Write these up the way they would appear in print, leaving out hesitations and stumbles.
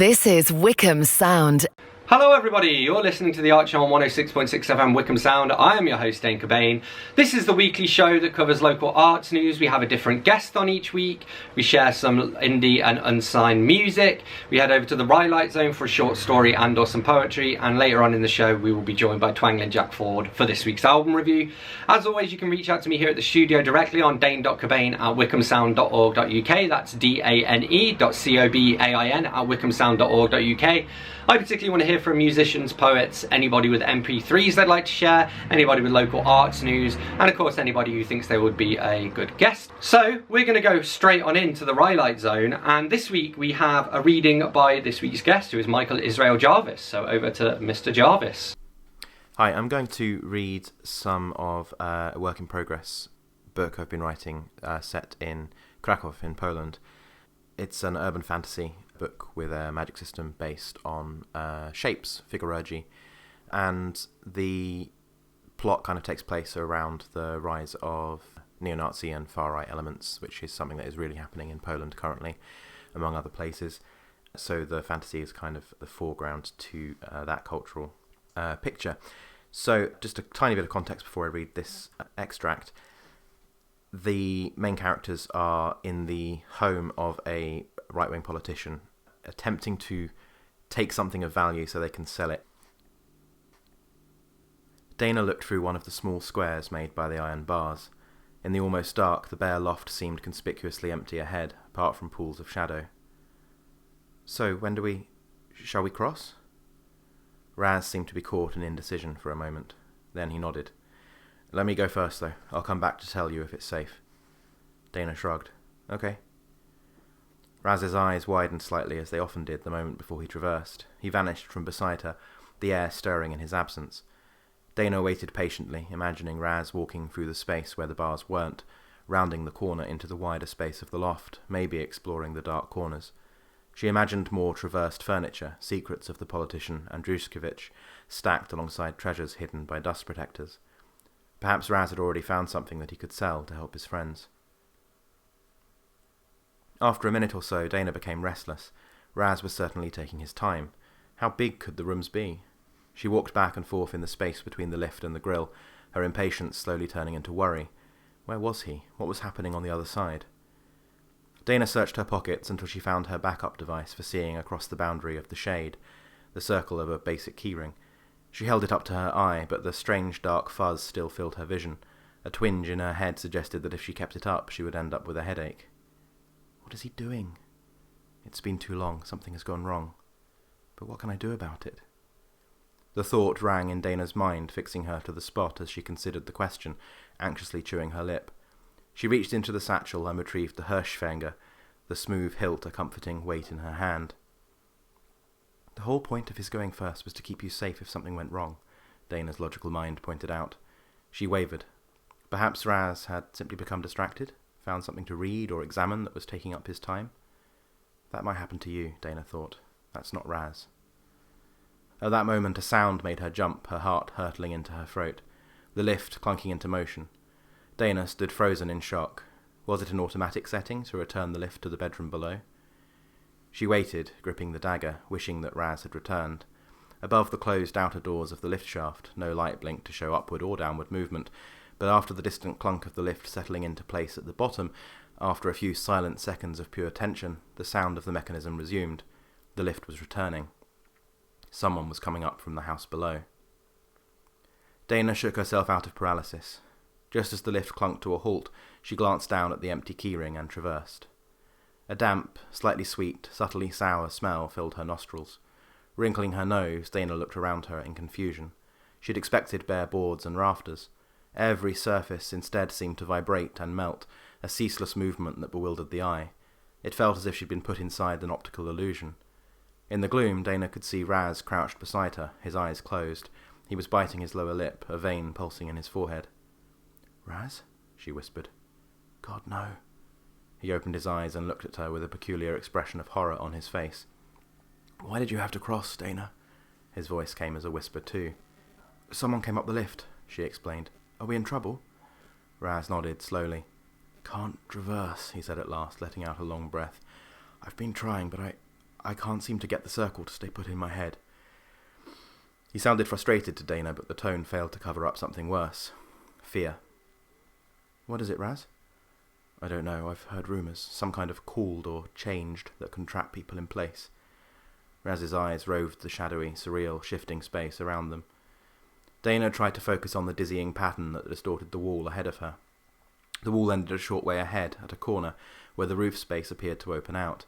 This is Wycombe Sound. Hello everybody, you're listening to the Archer on 106.6 FM Wycombe Sound. I am your host Dane Cobain. This is the weekly show that covers local arts news. We have a different guest on each week. We share some indie and unsigned music. We head over to the Rye Zone for a short story and or some poetry. And later on in the show we will be joined by Twangling Jack Ford for this week's album review. As always, you can reach out to me here at the studio directly on dane.cobain@wycombesound.org.uk. That's dane.cobain@wycombesound.org.uk. I particularly want to hear from musicians, poets, anybody with MP3s they'd like to share, anybody with local arts news, and of course anybody who thinks they would be a good guest. So we're going to go straight on into the Rye Zone, and this week we have a reading by this week's guest, who is Michael-Israel Jarvis. So over to Mr. Jarvis. Hi, I'm going to read some of a work in progress book I've been writing set in Krakow in Poland. It's an urban fantasy book with a magic system based on shapes, figururgy, and the plot kind of takes place around the rise of neo-Nazi and far-right elements, which is something that is really happening in Poland currently, among other places. So the fantasy is kind of the foreground to that cultural picture. So just a tiny bit of context before I read this extract. The main characters are in the home of a right-wing politician attempting to take something of value so they can sell it. Dana looked through one of the small squares made by the iron bars. In the almost dark, the bare loft seemed conspicuously empty ahead, apart from pools of shadow. So, shall we cross? Raz seemed to be caught in indecision for a moment. Then he nodded. Let me go first, though. I'll come back to tell you if it's safe. Dana shrugged. Okay. Raz's eyes widened slightly, as they often did the moment before he traversed. He vanished from beside her, the air stirring in his absence. Dana waited patiently, imagining Raz walking through the space where the bars weren't, rounding the corner into the wider space of the loft, maybe exploring the dark corners. She imagined more traversed furniture, secrets of the politician Andrushkevich, stacked alongside treasures hidden by dust protectors. Perhaps Raz had already found something that he could sell to help his friends. After a minute or so, Dana became restless. Raz was certainly taking his time. How big could the rooms be? She walked back and forth in the space between the lift and the grill, her impatience slowly turning into worry. Where was he? What was happening on the other side? Dana searched her pockets until she found her backup device for seeing across the boundary of the shade, the circle of a basic keyring. She held it up to her eye, but the strange dark fuzz still filled her vision. A twinge in her head suggested that if she kept it up, she would end up with a headache. What is he doing? It's been too long. Something has gone wrong. But what can I do about it? The thought rang in Dana's mind, fixing her to the spot as she considered the question, anxiously chewing her lip. She reached into the satchel and retrieved the Hirschfänger, the smooth hilt a comforting weight in her hand. The whole point of his going first was to keep you safe if something went wrong, Dana's logical mind pointed out. She wavered. Perhaps Raz had simply become distracted? Found something to read or examine that was taking up his time? That might happen to you, Dana thought. That's not Raz. At that moment a sound made her jump, her heart hurtling into her throat. The lift clunking into motion. Dana stood frozen in shock. Was it an automatic setting to return the lift to the bedroom below? She waited, gripping the dagger, wishing that Raz had returned. Above the closed outer doors of the lift shaft, no light blinked to show upward or downward movement, but after the distant clunk of the lift settling into place at the bottom, after a few silent seconds of pure tension, the sound of the mechanism resumed. The lift was returning. Someone was coming up from the house below. Dana shook herself out of paralysis. Just as the lift clunked to a halt, she glanced down at the empty keyring and traversed. A damp, slightly sweet, subtly sour smell filled her nostrils. Wrinkling her nose, Dana looked around her in confusion. She had expected bare boards and rafters. Every surface instead seemed to vibrate and melt, a ceaseless movement that bewildered the eye. It felt as if she'd been put inside an optical illusion. In the gloom, Dana could see Raz crouched beside her, his eyes closed. He was biting his lower lip, a vein pulsing in his forehead. "Raz?" she whispered. "God, no." He opened his eyes and looked at her with a peculiar expression of horror on his face. "Why did you have to cross, Dana?" His voice came as a whisper too. "Someone came up the lift," she explained. "Are we in trouble?" Raz nodded slowly. "Can't traverse," he said at last, letting out a long breath. "I've been trying, but I can't seem to get the circle to stay put in my head. He sounded frustrated to Dana, but the tone failed to cover up something worse. Fear. What is it, Raz? I don't know, I've heard rumours. Some kind of cooled or changed that can trap people in place. Raz's eyes roved the shadowy, surreal, shifting space around them. Dana tried to focus on the dizzying pattern that distorted the wall ahead of her. The wall ended a short way ahead, at a corner, where the roof space appeared to open out.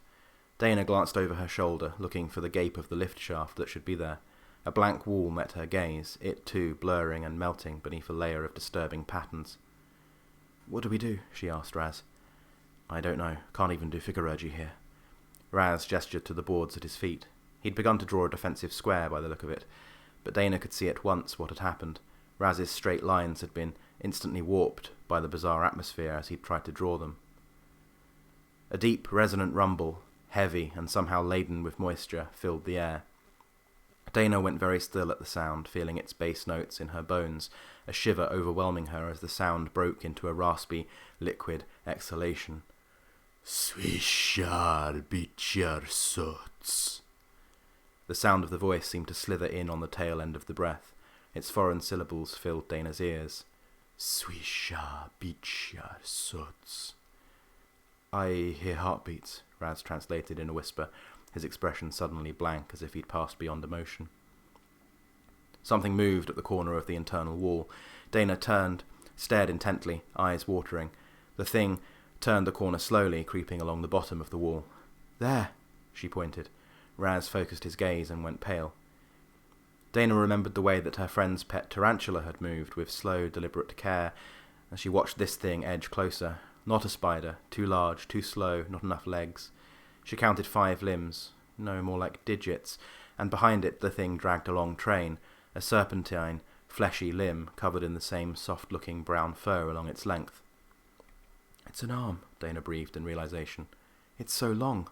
Dana glanced over her shoulder, looking for the gape of the lift shaft that should be there. A blank wall met her gaze, it too blurring and melting beneath a layer of disturbing patterns. What do we do? She asked Raz. I don't know. Can't even do figurgy here. Raz gestured to the boards at his feet. He'd begun to draw a defensive square by the look of it, but Dana could see at once what had happened. Raz's straight lines had been instantly warped by the bizarre atmosphere as he'd tried to draw them. A deep, resonant rumble, heavy and somehow laden with moisture, filled the air. Dana went very still at the sound, feeling its bass notes in her bones, a shiver overwhelming her as the sound broke into a raspy, liquid exhalation. Swishar bichar sots. The sound of the voice seemed to slither in on the tail end of the breath. Its foreign syllables filled Dana's ears. Swishar bichar sots. I hear heartbeats, Raz translated in a whisper, his expression suddenly blank as if he'd passed beyond emotion. Something moved at the corner of the internal wall. Dana turned, stared intently, eyes watering. The thing turned the corner slowly, creeping along the bottom of the wall. There, she pointed. Raz focused his gaze and went pale. Dana remembered the way that her friend's pet tarantula had moved with slow, deliberate care as she watched this thing edge closer. Not a spider, too large, too slow, not enough legs. She counted 5 limbs, no, more like digits, and behind it the thing dragged a long train, a serpentine, fleshy limb covered in the same soft-looking brown fur along its length. It's an arm, Dana breathed in realization. It's so long.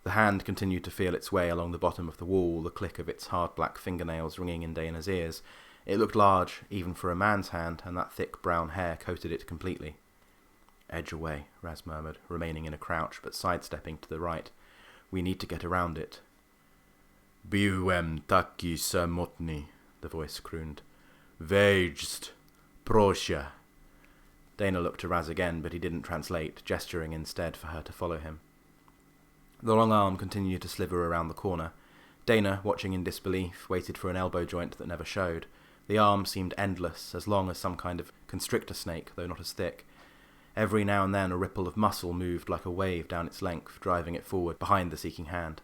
The hand continued to feel its way along the bottom of the wall, the click of its hard black fingernails ringing in Dana's ears. It looked large, even for a man's hand, and that thick brown hair coated it completely. Edge away, Raz murmured, remaining in a crouch, but sidestepping to the right. We need to get around it. Biuem taki samotni, the voice crooned. Vejst, prosja. Dana looked to Raz again, but he didn't translate, gesturing instead for her to follow him. The long arm continued to sliver around the corner. Dana, watching in disbelief, waited for an elbow joint that never showed. The arm seemed endless, as long as some kind of constrictor snake, though not as thick. Every now and then a ripple of muscle moved like a wave down its length, driving it forward behind the seeking hand.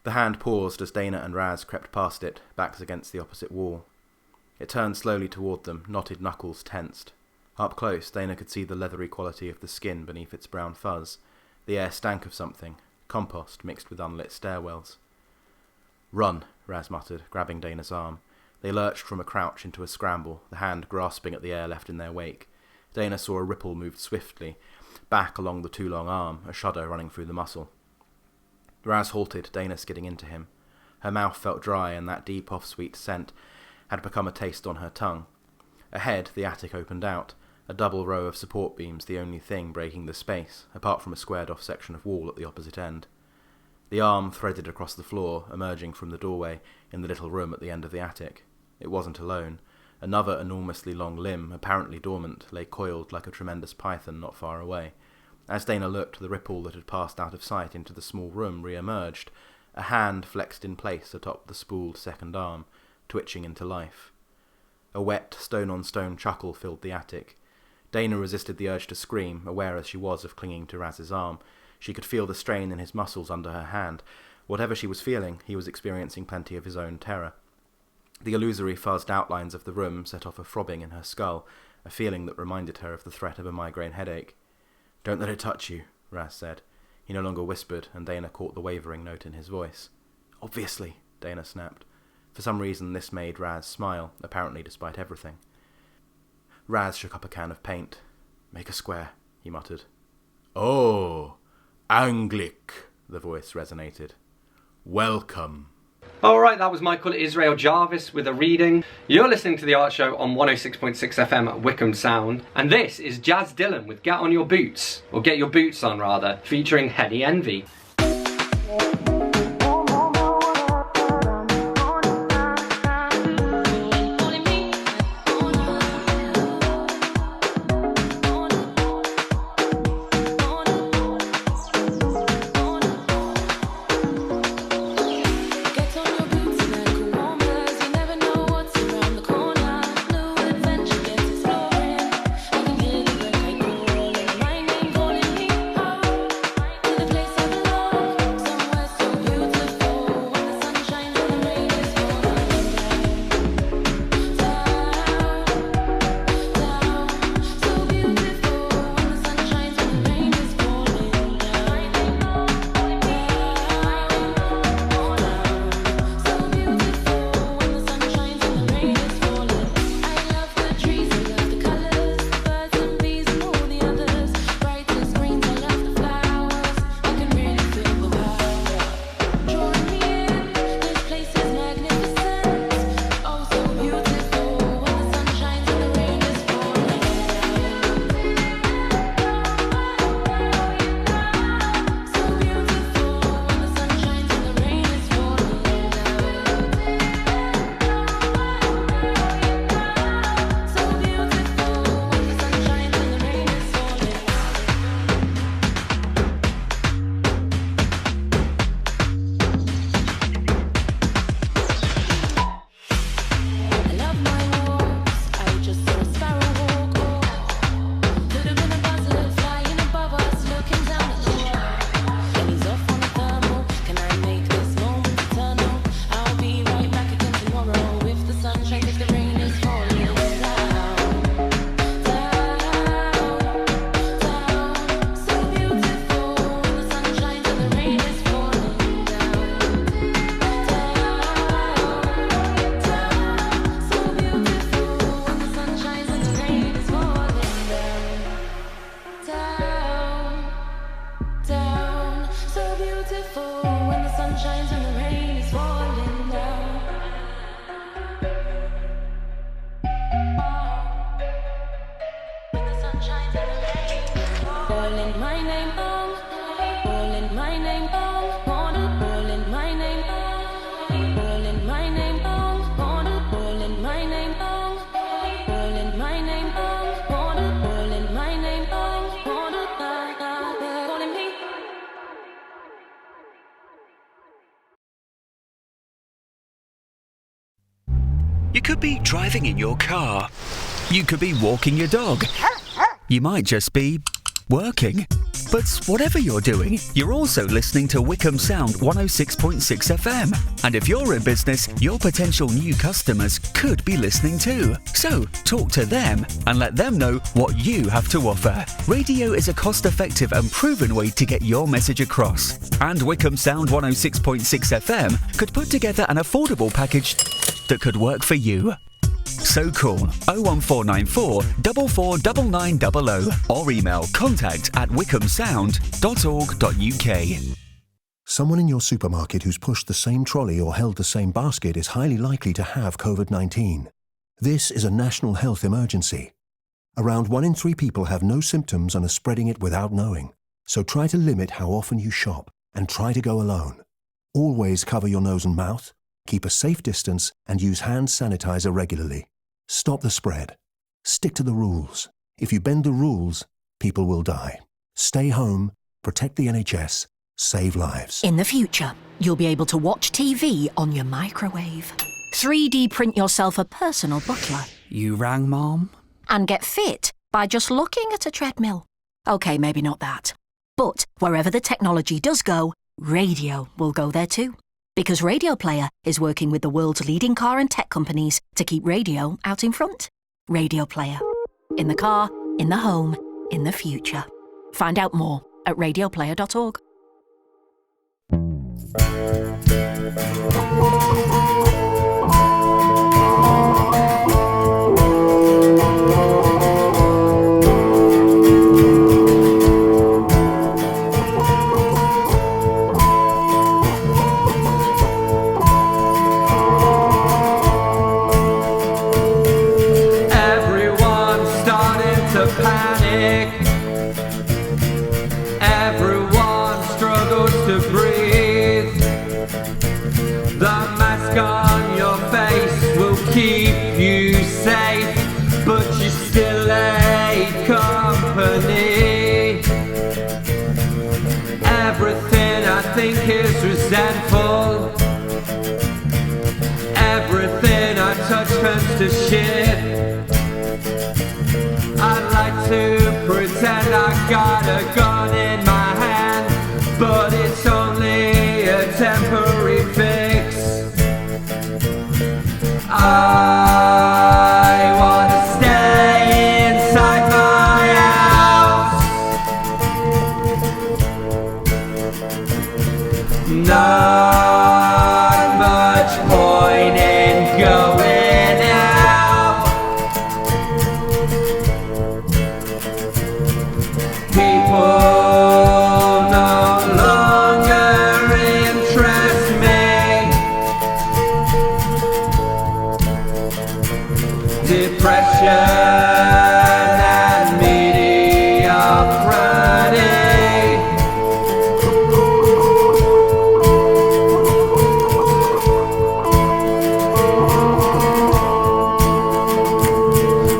The hand paused as Dana and Raz crept past it, backs against the opposite wall. It turned slowly toward them, knotted knuckles tensed. Up close, Dana could see the leathery quality of the skin beneath its brown fuzz. The air stank of something, compost mixed with unlit stairwells. Run, Raz muttered, grabbing Dana's arm. They lurched from a crouch into a scramble, the hand grasping at the air left in their wake. Dana saw a ripple move swiftly, back along the too long arm, a shudder running through the muscle. Raz halted, Dana skidding into him. Her mouth felt dry, and that deep off-sweet scent had become a taste on her tongue. Ahead, the attic opened out, a double row of support beams the only thing breaking the space, apart from a squared-off section of wall at the opposite end. The arm threaded across the floor, emerging from the doorway in the little room at the end of the attic. It wasn't alone. Another enormously long limb, apparently dormant, lay coiled like a tremendous python not far away. As Dana looked, the ripple that had passed out of sight into the small room re-emerged, a hand flexed in place atop the spooled second arm, twitching into life. A wet, stone-on-stone chuckle filled the attic. Dana resisted the urge to scream, aware as she was of clinging to Raz's arm. She could feel the strain in his muscles under her hand. Whatever she was feeling, he was experiencing plenty of his own terror. The illusory fuzzed outlines of the room set off a throbbing in her skull, a feeling that reminded her of the threat of a migraine headache. Don't let it touch you, Raz said. He no longer whispered, and Dana caught the wavering note in his voice. Obviously, Dana snapped. For some reason this made Raz smile, apparently despite everything. Raz shook up a can of paint. Make a square, he muttered. Oh, Anglic, the voice resonated. Welcome. Alright, that was Michael-Israel Jarvis with a reading. You're listening to The Art Show on 106.6 FM at Wycombe Sound. And this is Jazz Dillon with Get On Your Boots, or Get Your Boots On rather, featuring Henny Envy. You could be driving in your car. You could be walking your dog. You might just be working. But whatever you're doing, you're also listening to Wycombe Sound 106.6 FM. And if you're in business, your potential new customers could be listening too. So talk to them and let them know what you have to offer. Radio is a cost-effective and proven way to get your message across. And Wycombe Sound 106.6 FM could put together an affordable package that could work for you. So call 01494 449900 or email contact@wycombesound.org.uk. Someone in your supermarket who's pushed the same trolley or held the same basket is highly likely to have COVID-19. This is a national health emergency. Around 1 in 3 people have no symptoms and are spreading it without knowing. So try to limit how often you shop and try to go alone. Always cover your nose and mouth, keep a safe distance and use hand sanitizer regularly. Stop the spread. Stick to the rules. If you bend the rules, people will die. Stay home, protect the NHS, save lives. In the future, you'll be able to watch TV on your microwave. 3D print yourself a personal butler. You rang, Mom? And get fit by just looking at a treadmill. OK, maybe not that. But wherever the technology does go, radio will go there too. Because Radio Player is working with the world's leading car and tech companies to keep radio out in front. Radio Player. In the car, in the home, in the future. Find out more at radioplayer.org. Everyone struggles to breathe. The mask on your face will keep you safe, but you still ain't company. Everything I think is resentful. Everything I touch turns to shit. I'd like to pretend I got a gun in my hand, but it's only a temporary fix. I wanna stay inside my house. Not much point in going out. People no longer interest me. Depression and mediocrity.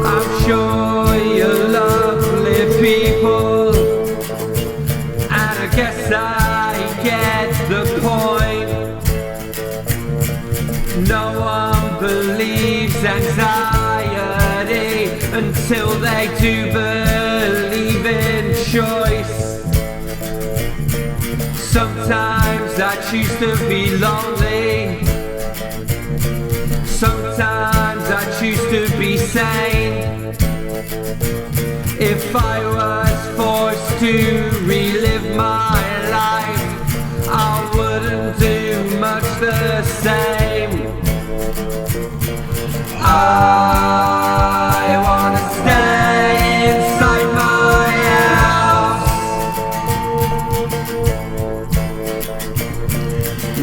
I'm sure you're lovely people, and I guess I get the point. No one believes anxiety until they do believe in choice. Sometimes I choose to be lonely. Sometimes I choose to be sane. If I was forced to relive my life, I wouldn't do much the same. I wanna stay inside my house.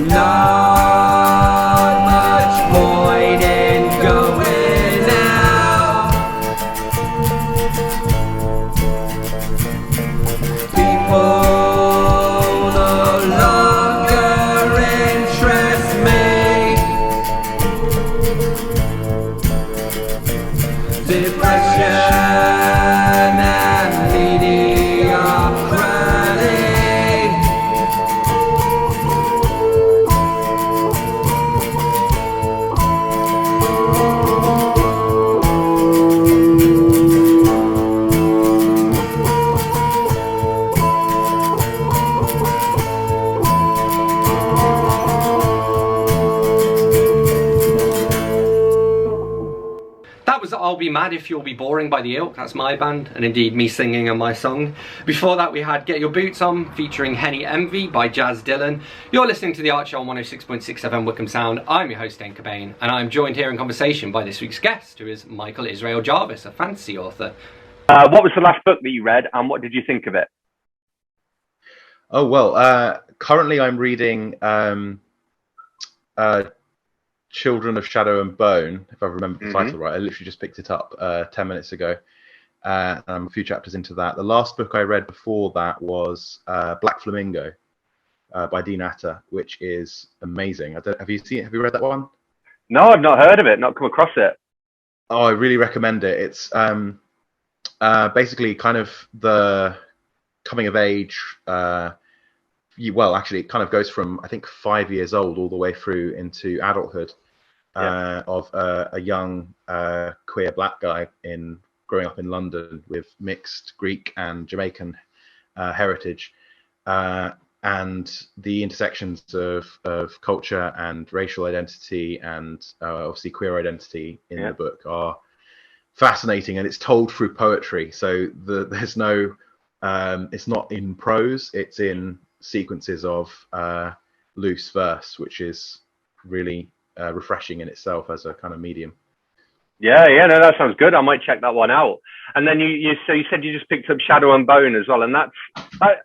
Not much point in going out. People no longer interest me. Depression and mediocrity. That was I'll Be Mad If You'll Be Boring by The Ilk. That's my band, and indeed me singing on my song. Before that we had Get Your Boots On featuring Henny Envy by Jazz Dillon. You're listening to The Archer on 106.6 FM Wycombe Sound. I'm your host Dane Cobain, and I'm joined here in conversation by this week's guest, who is Michael-Israel Jarvis, a fantasy author. What was the last book that you read, and what did you think of it? Oh, well, currently I'm reading Children of Shadow and Bone, if I remember the title right. I literally just picked it up 10 minutes ago. And I'm a few chapters into that. The last book I read before that was Black Flamingo by Dane, which is amazing. Have you seen it? Have you read that one? No, I've not heard of it, not come across it. Oh, I really recommend it. It's basically kind of the coming of age. Well, actually, it kind of goes from, I think, 5 years old all the way through into adulthood of a young queer black guy growing up in London with mixed Greek and Jamaican heritage, and the intersections of culture and racial identity and obviously queer identity in the book are fascinating, and it's told through poetry. So there's no, it's not in prose, it's in sequences of loose verse, which is really refreshing in itself as a kind of medium. No, that sounds good. I might check that one out. And then you said you just picked up Shadow and Bone as well, and that's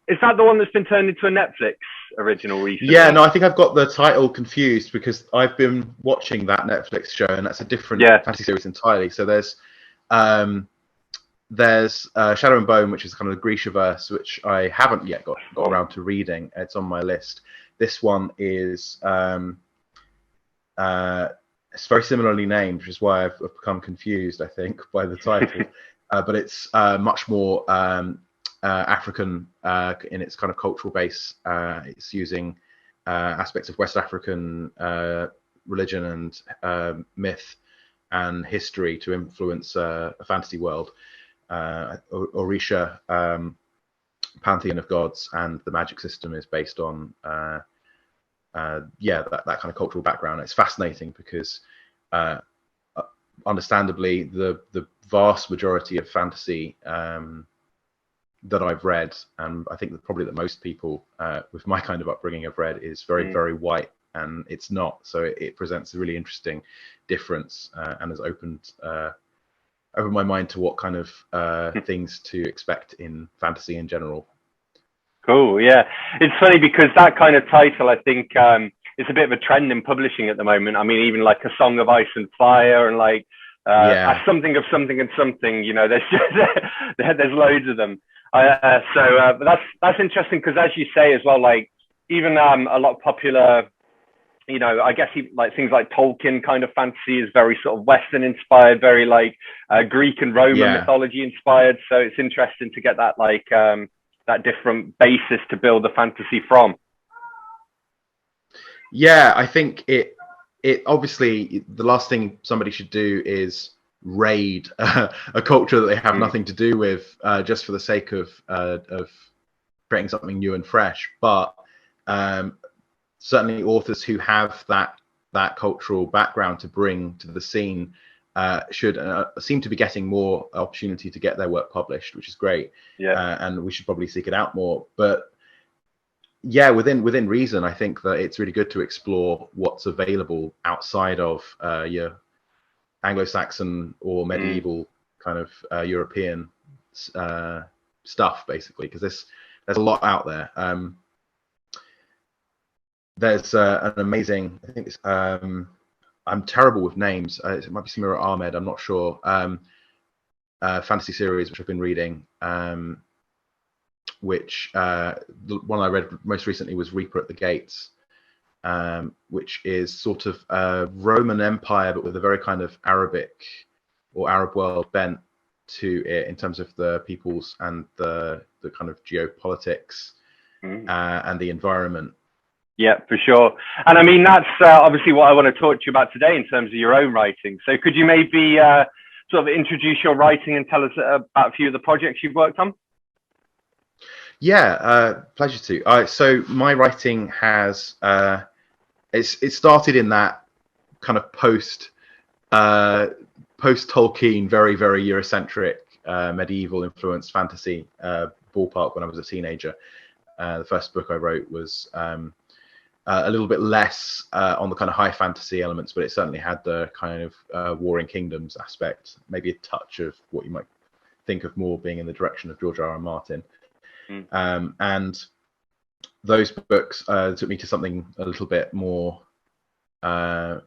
is that the one that's been turned into a Netflix original recently? Yeah, no, I think I've got the title confused because I've been watching that Netflix show, and that's a different fantasy series entirely. So there's Shadow and Bone, which is kind of the Grisha verse, which I haven't yet got around to reading. It's on my list. This one is it's very similarly named, which is why I've become confused, I think, by the title. But it's much more African in its kind of cultural base. It's using aspects of West African religion and myth and history to influence a fantasy world. Orisha pantheon of gods, and the magic system is based on that kind of cultural background. It's fascinating because understandably the vast majority of fantasy that I've read, and I think that probably that most people with my kind of upbringing have read, is very white, and it's not. So it presents a really interesting difference, and has opened my mind to what kind of things to expect in fantasy in general. Cool, yeah. It's funny because that kind of title, I think, it's a bit of a trend in publishing at the moment. I mean, even like A Song of Ice and Fire, and like something of something and something. You know, there's there's loads of them. But that's interesting because, as you say as well, like even a lot of popular, you know, I guess like things like Tolkien kind of fantasy is very sort of Western inspired, very like Greek and Roman mythology inspired. So it's interesting to get that like that different basis to build the fantasy from. Yeah, I think it obviously the last thing somebody should do is raid a culture that they have nothing to do with just for the sake of creating something new and fresh. But certainly authors who have that cultural background to bring to the scene should seem to be getting more opportunity to get their work published, which is great. And we should probably seek it out more. But yeah, within reason, I think that it's really good to explore what's available outside of your Anglo-Saxon or medieval kind of European stuff, basically, because there's a lot out there. There's an amazing, I think it's, I'm terrible with names. It might be Samira Ahmed, I'm not sure. Fantasy series which I've been reading, which the one I read most recently was Reaper at the Gates, which is sort of Roman Empire, but with a very kind of Arabic or Arab world bent to it in terms of the peoples and the kind of geopolitics and the environment. Yeah, for sure. And I mean, that's obviously what I want to talk to you about today in terms of your own writing. So could you maybe sort of introduce your writing and tell us about a few of the projects you've worked on? Yeah, pleasure to. So my writing has it started in that kind of post Tolkien, very Eurocentric, medieval influenced fantasy ballpark when I was a teenager. The first book I wrote was a little bit less on the kind of high fantasy elements, but it certainly had the kind of Warring Kingdoms aspect, maybe a touch of what you might think of more being in the direction of George R.R. Martin. And those books took me to something a little bit more, a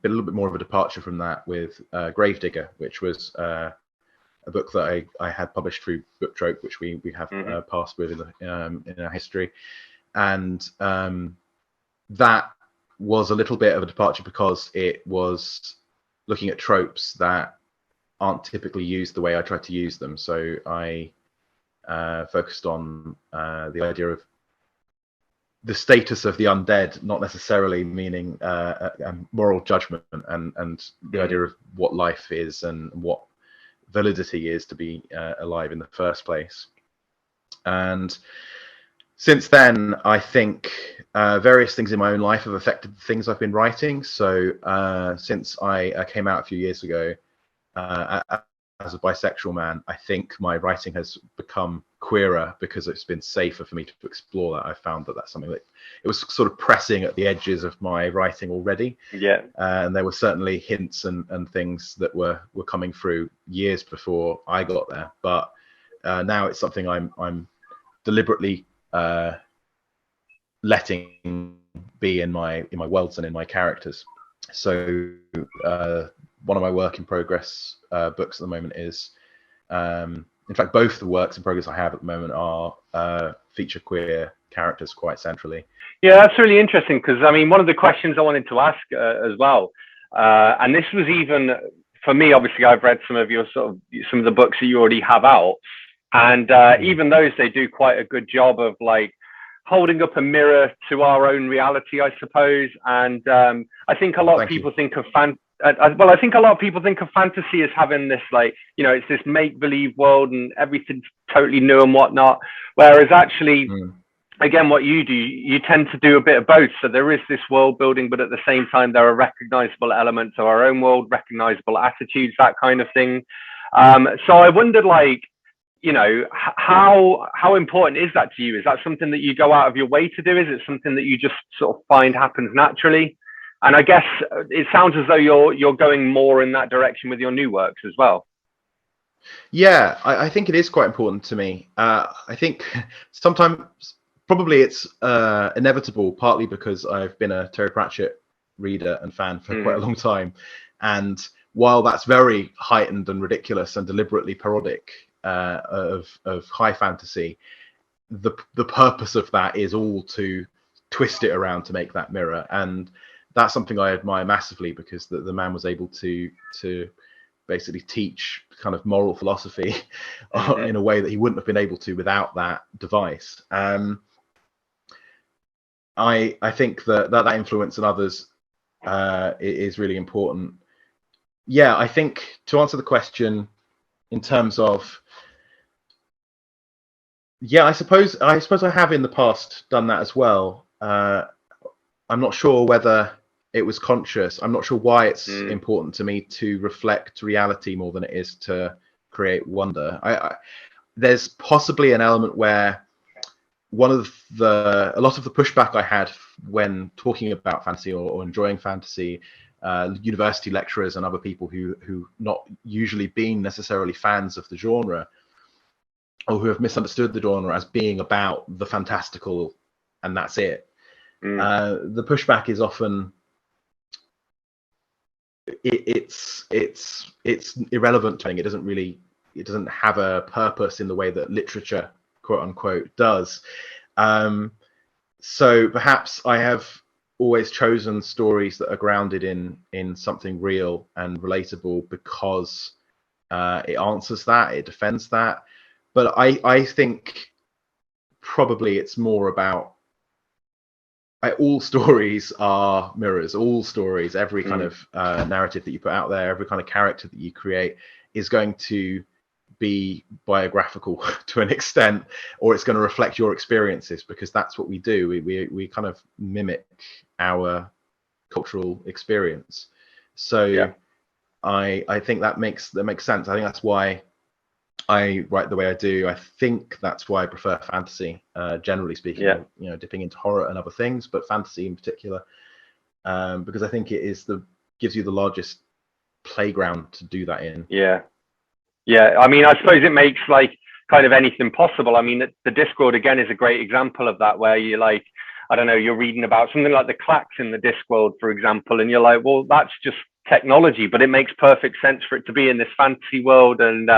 little bit more of a departure from that with Gravedigger, which was a book that I had published through Book Trope, which we have passed with in our history, and that was a little bit of a departure because it was looking at tropes that aren't typically used the way I tried to use them. So I focused on the idea of the status of the undead, not necessarily meaning moral judgment, and the idea of what life is and what validity is to be alive in the first place. And since then, I think various things in my own life have affected the things I've been writing. So since I came out a few years ago as a bisexual man, I think my writing has become queerer because it's been safer for me to explore that. I found that that's something that it was sort of pressing at the edges of my writing already. And there were certainly hints and things that were coming through years before I got there. But now it's something I'm deliberately letting be in my worlds and in my characters. So one of my work in progress books at the moment is, in fact, both the works in progress I have at the moment are feature queer characters quite centrally. Yeah, that's really interesting because I mean, one of the questions I wanted to ask as well, and this was even for me. Obviously, I've read some of some of the books that you already have out, and even those they do quite a good job of like holding up a mirror to our own reality, I suppose. And I think a lot of people think of I think a lot of people think of fantasy as having this like, it's this make believe world and everything's totally new and whatnot, whereas actually. Again, what you do, you tend to do a bit of both. So there is this world building, but at the same time, there are recognizable elements of our own world, recognizable attitudes, that kind of thing. So I wondered, like, how important is that to you? Is that something that you go out of your way to do? Is it something that you just sort of find happens naturally? And I guess it sounds as though you're going more in that direction with your new works as well. Yeah, I think it is quite important to me. I think sometimes. Probably it's inevitable, partly because I've been a Terry Pratchett reader and fan for quite a long time. And while that's very heightened and ridiculous and deliberately parodic of high fantasy, the purpose of that is all to twist it around to make that mirror. And that's something I admire massively, because the man was able to basically teach kind of moral philosophy in a way that he wouldn't have been able to without that device. I think that influence on others is really important. Yeah, I think to answer the question in terms of, I suppose I have in the past done that as well. I'm not sure whether it was conscious. I'm not sure why it's important to me to reflect reality more than it is to create wonder. There's possibly an element where a lot of the pushback I had when talking about fantasy or enjoying fantasy, university lecturers and other people who not usually been necessarily fans of the genre, or who have misunderstood the genre as being about the fantastical and that's it. The pushback is often it's irrelevant to me. It doesn't have a purpose in the way that literature, quote unquote, does. So perhaps I have always chosen stories that are grounded in something real and relatable because it answers that, it defends that. But I think probably it's more about all stories are mirrors. All stories, every kind of narrative that you put out there, every kind of character that you create is going to be biographical to an extent, or it's going to reflect your experiences, because that's what we do. We kind of mimic our cultural experience. So I think that makes sense. I think that's why I write the way I do. I think that's why I prefer fantasy, generally speaking. Dipping into horror and other things, but fantasy in particular, because I think gives you the largest playground to do that in. Yeah, I mean, I suppose it makes like kind of anything possible. I mean, the Discworld again is a great example of that, where you're like, I don't know, you're reading about something like the clacks in the Discworld, for example, and you're like, well, that's just technology, but it makes perfect sense for it to be in this fantasy world, and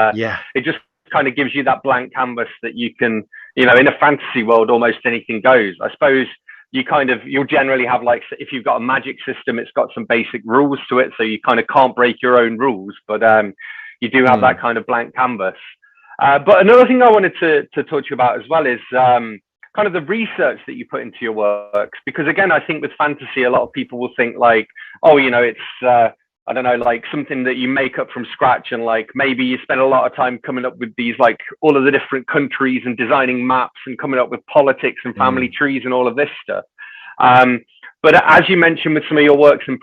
it just kind of gives you that blank canvas that you can, in a fantasy world, almost anything goes. I suppose you'll generally have, like, if you've got a magic system, it's got some basic rules to it, so you kind of can't break your own rules, but you do have that kind of blank canvas. But another thing I wanted to talk to you about as well is kind of the research that you put into your works. Because again, I think with fantasy, a lot of people will think like, oh, it's, I don't know, like something that you make up from scratch. And like, maybe you spend a lot of time coming up with these, like all of the different countries and designing maps and coming up with politics and family trees and all of this stuff. But as you mentioned with some of your works in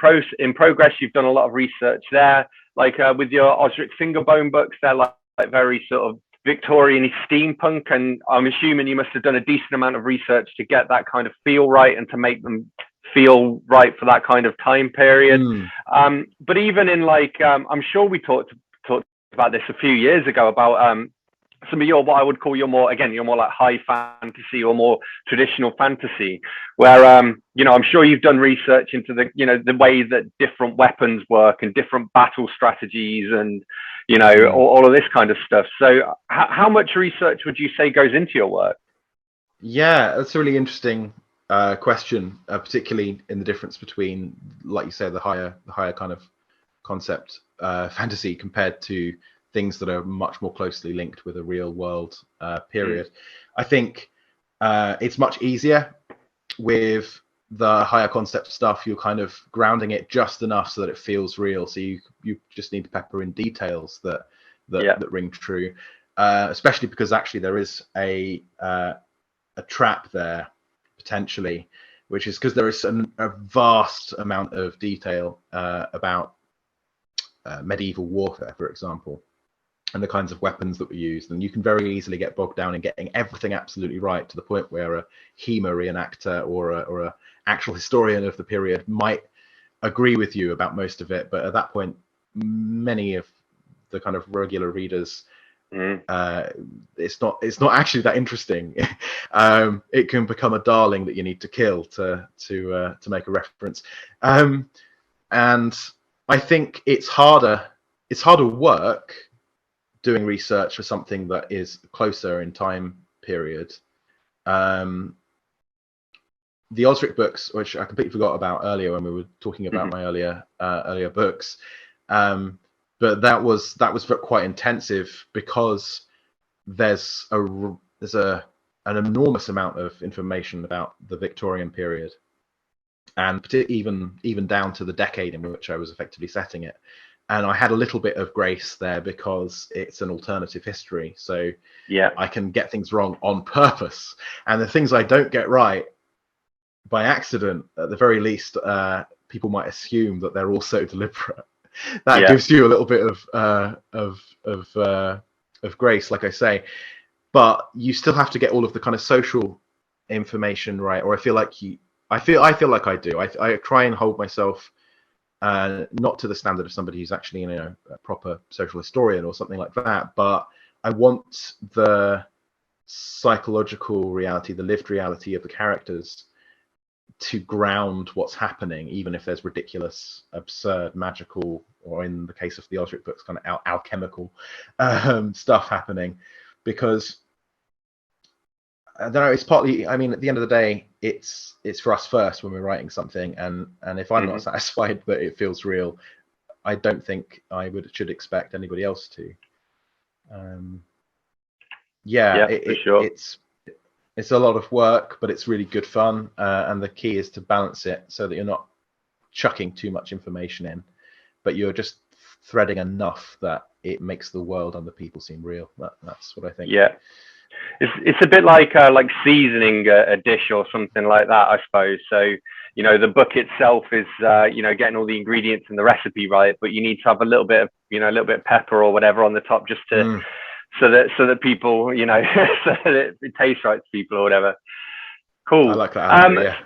progress, you've done a lot of research there. Like with your Osric Fingerbone books, they're like very sort of Victorian steampunk, and I'm assuming you must have done a decent amount of research to get that kind of feel right and to make them feel right for that kind of time period. But even in like, I'm sure we talked about this a few years ago about some of your, what I would call your more like high fantasy or more traditional fantasy, where I'm sure you've done research into the way that different weapons work and different battle strategies and all of this kind of stuff. So how much research would you say goes into your work? Yeah, that's a really interesting question, particularly in the difference between, like you say, the higher kind of concept fantasy compared to things that are much more closely linked with a real world period. I think it's much easier with the higher concept stuff. You're kind of grounding it just enough so that it feels real. So you just need to pepper in details that ring true, especially because actually there is a trap there potentially, which is because there is a vast amount of detail about medieval warfare, for example, and the kinds of weapons that were used, and you can very easily get bogged down in getting everything absolutely right to the point where a HEMA reenactor or a actual historian of the period might agree with you about most of it, but at that point many of the kind of regular readers, it's not actually that interesting. It can become a darling that you need to kill to make a reference, and I think it's harder work doing research for something that is closer in time period. The Osric books, which I completely forgot about earlier when we were talking about my earlier books, but that was quite intensive because there's an enormous amount of information about the Victorian period, and even down to the decade in which I was effectively setting it. And I had a little bit of grace there because it's an alternative history, so I can get things wrong on purpose, and the things I don't get right by accident, at the very least, people might assume that they're also deliberate. That gives you a little bit of grace, like I say, but you still have to get all of the kind of social information right. Or I feel like I do. I try and hold myself not to the standard of somebody who's actually a proper social historian or something like that, but I want the psychological reality, the lived reality of the characters to ground what's happening, even if there's ridiculous, absurd, magical, or in the case of the Osric books, kind of alchemical stuff happening. Because I don't know, it's partly, I mean, at the end of the day, it's for us first when we're writing something, and if I'm not satisfied that it feels real, I don't think I should expect anybody else to. For sure. It's a lot of work, but it's really good fun, and the key is to balance it so that you're not chucking too much information in, but you're just threading enough that it makes the world and the people seem real. That's what I think. Yeah, it's a bit like seasoning a dish or something like that, I suppose. So the book itself is getting all the ingredients and the recipe right, but you need to have a little bit of pepper or whatever on the top just to. So that people, so that it tastes right to people or whatever. Cool. I like that.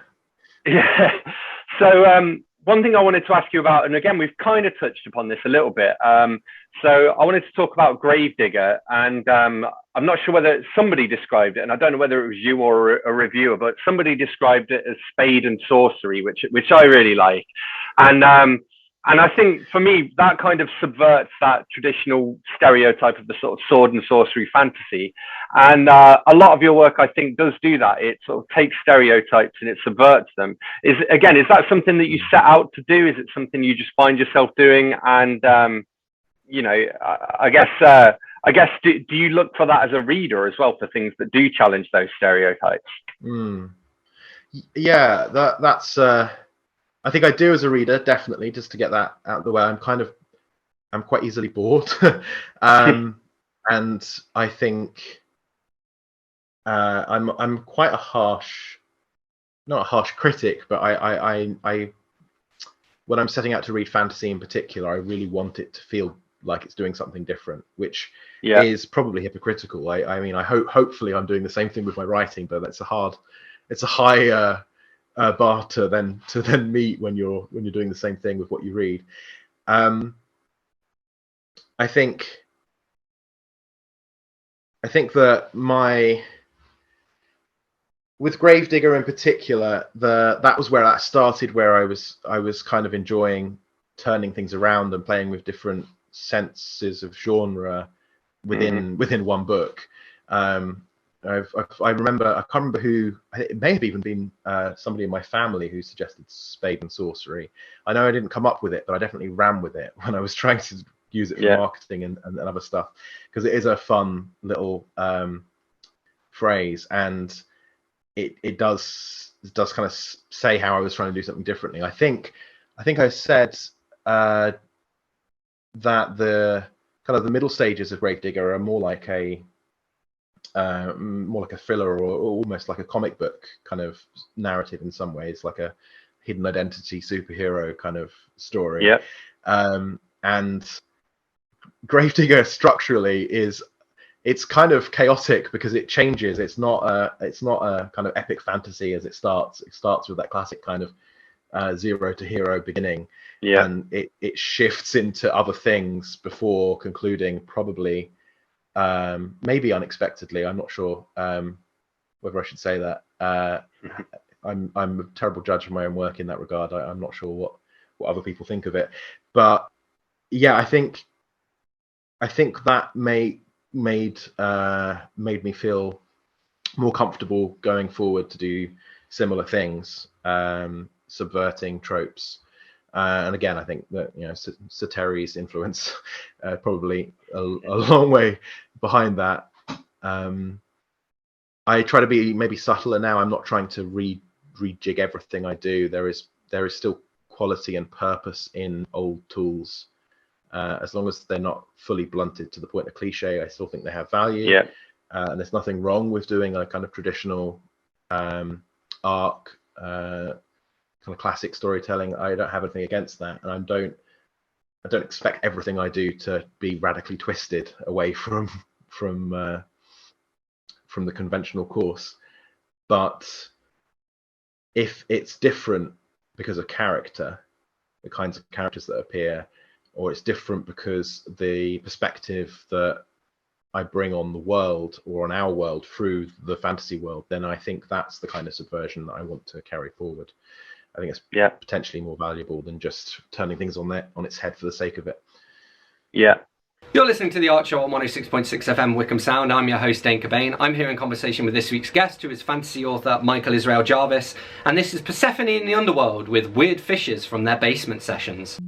Yeah. So one thing I wanted to ask you about, and again, we've kind of touched upon this a little bit. So I wanted to talk about Gravedigger, and I'm not sure whether somebody described it, and I don't know whether it was you or a reviewer, but somebody described it as spade and sorcery, which I really like. And I think for me, that kind of subverts that traditional stereotype of the sort of sword and sorcery fantasy. And a lot of your work, I think, does do that. It sort of takes stereotypes and it subverts them. Is that something that you set out to do? Is it something you just find yourself doing? And, I guess, do you look for that as a reader as well, for things that do challenge those stereotypes? Yeah, that's... I think I do as a reader, definitely, just to get that out of the way. I'm quite easily bored. And I think I'm quite not a harsh critic, but I when I'm setting out to read fantasy in particular, I really want it to feel like it's doing something different, which is probably hypocritical. I mean, hopefully I'm doing the same thing with my writing, but it's a high bar to then meet when you're doing the same thing with what you read. I think that with Gravedigger in particular, that was where that started, where I was kind of enjoying turning things around and playing with different senses of genre within one book. I remember, I can't remember who, it may have even been somebody in my family who suggested spade and sorcery. I know I didn't come up with it, but I definitely ran with it when I was trying to use it for marketing and other stuff, because it is a fun little phrase, and it does kind of say how I was trying to do something differently. I think I said that the kind of the middle stages of Gravedigger are more like a thriller, or almost like a comic book kind of narrative in some ways, like a hidden identity superhero kind of story. Yeah. And Gravedigger structurally it's kind of chaotic because it changes. It's not a kind of epic fantasy as it starts. It starts with that classic kind of zero to hero beginning, and it shifts into other things before concluding, probably maybe unexpectedly. I'm not sure whether I should say that. I'm a terrible judge of my own work in that regard. I'm not sure what other people think of it, but yeah, I think that made me feel more comfortable going forward to do similar things, subverting tropes. And again, I think that Sateri's influence probably a long way behind that. I try to be maybe subtler now. I'm not trying to rejig everything I do. There is still quality and purpose in old tools. As long as they're not fully blunted to the point of cliche, I still think they have value. Yeah. And there's nothing wrong with doing a kind of traditional arc, kind of classic storytelling. I don't have anything against that, and I don't expect everything I do to be radically twisted away from the conventional course. But if it's different because of character, the kinds of characters that appear, or it's different because the perspective that I bring on the world or on our world through the fantasy world, then I think that's the kind of subversion that I want to carry forward. I think it's potentially more valuable than just turning things on its head for the sake of it. Yeah. You're listening to The Art Show on 106.6 FM Wycombe Sound. I'm your host, Dane Cobain. I'm here in conversation with this week's guest, who is fantasy author Michael-Israel Jarvis. And this is Persephone in the Underworld with weird fishes from their basement sessions.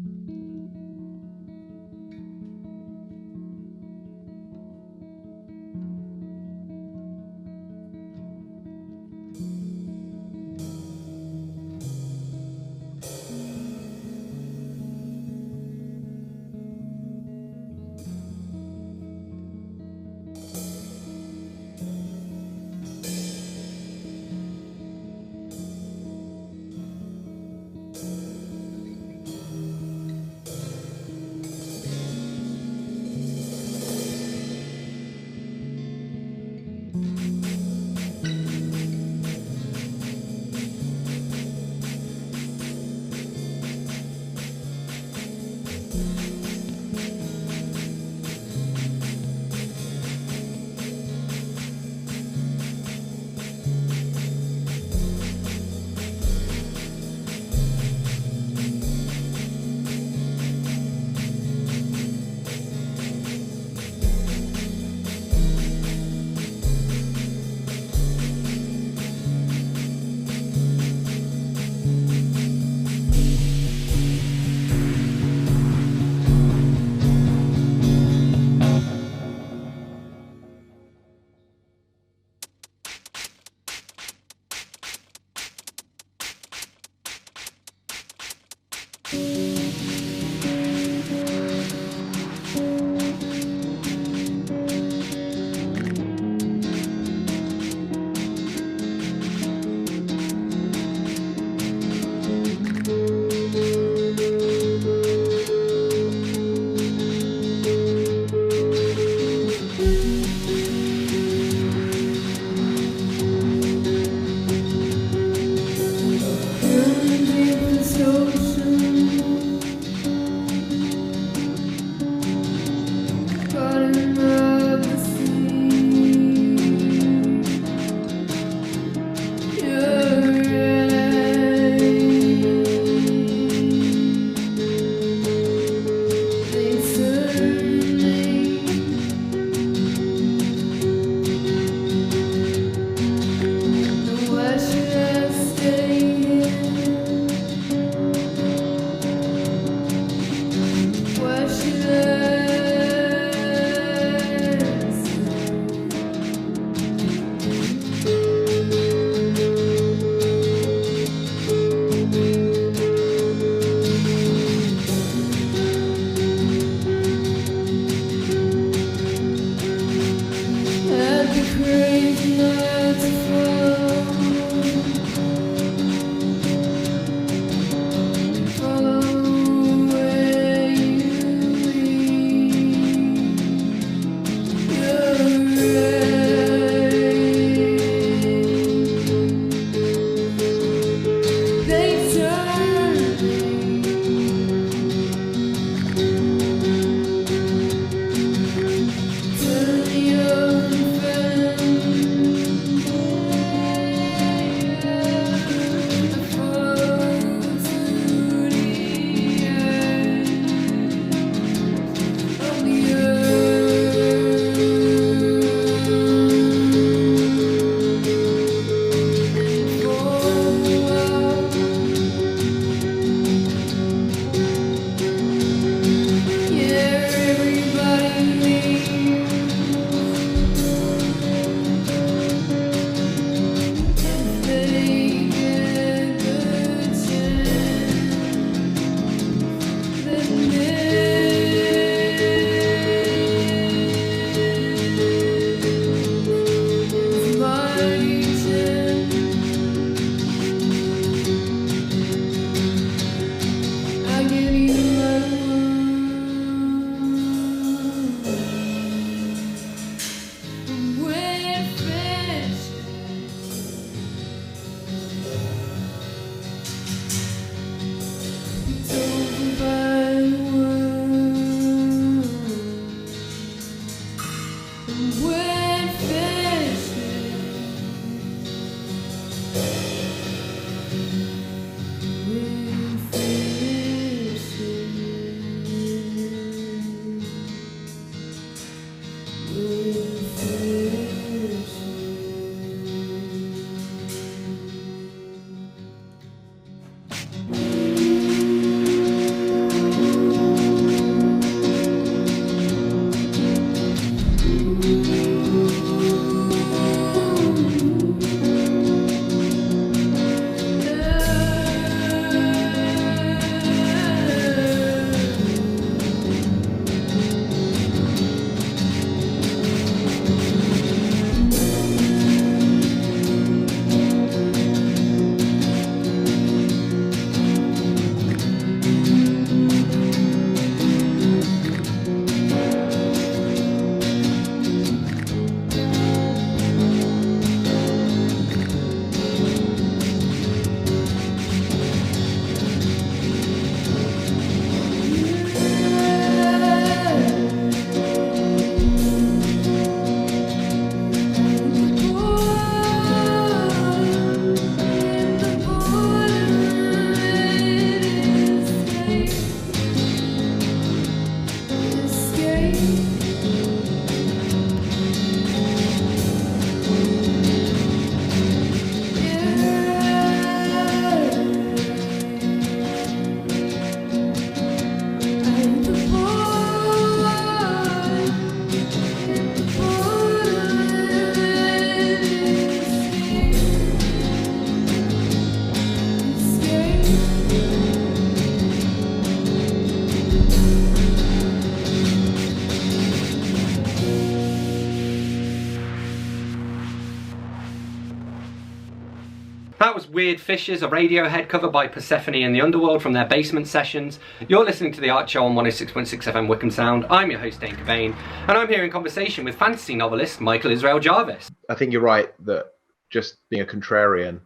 That was Weird Fishes, a Radiohead cover by Persephone and the Underworld from their Basement Sessions. You're listening to The Art Show on 106.6 FM Wycombe Sound. I'm your host, Dane Cobain, and I'm here in conversation with fantasy novelist Michael-Israel Jarvis. I think you're right that just being a contrarian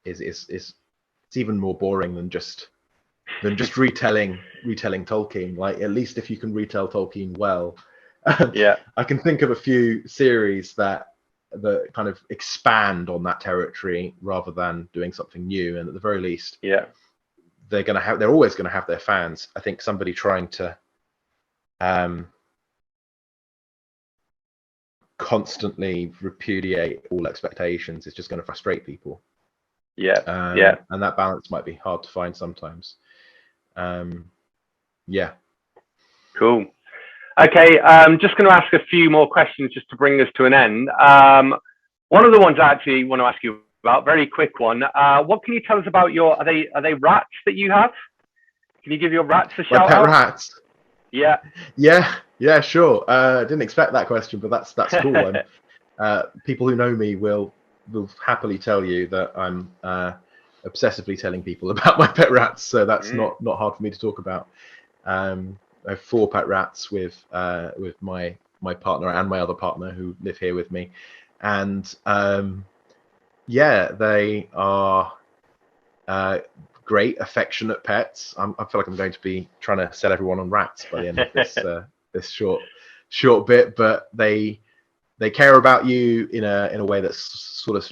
is it's even more boring than just retelling Tolkien. Like, at least if you can retell Tolkien well. I can think of a few series that kind of expand on that territory rather than doing something new, and at the very least they're always going to have their fans. I think somebody trying to constantly repudiate all expectations is just going to frustrate people, and that balance might be hard to find sometimes. Cool. Okay, I'm just going to ask a few more questions just to bring us to an end. One of the ones I actually want to ask you about, very quick one. What can you tell us about are they rats that you have? Can you give your rats a shout out? Rats? Yeah, sure. Didn't expect that question, but that's cool. People who know me will happily tell you that I'm obsessively telling people about my pet rats, so that's not hard for me to talk about. I have 4 pet rats with my partner and my other partner who live here with me, and they are great, affectionate pets. I feel like I'm going to be trying to sell everyone on rats by the end of this short bit, but they care about you in a way that's sort of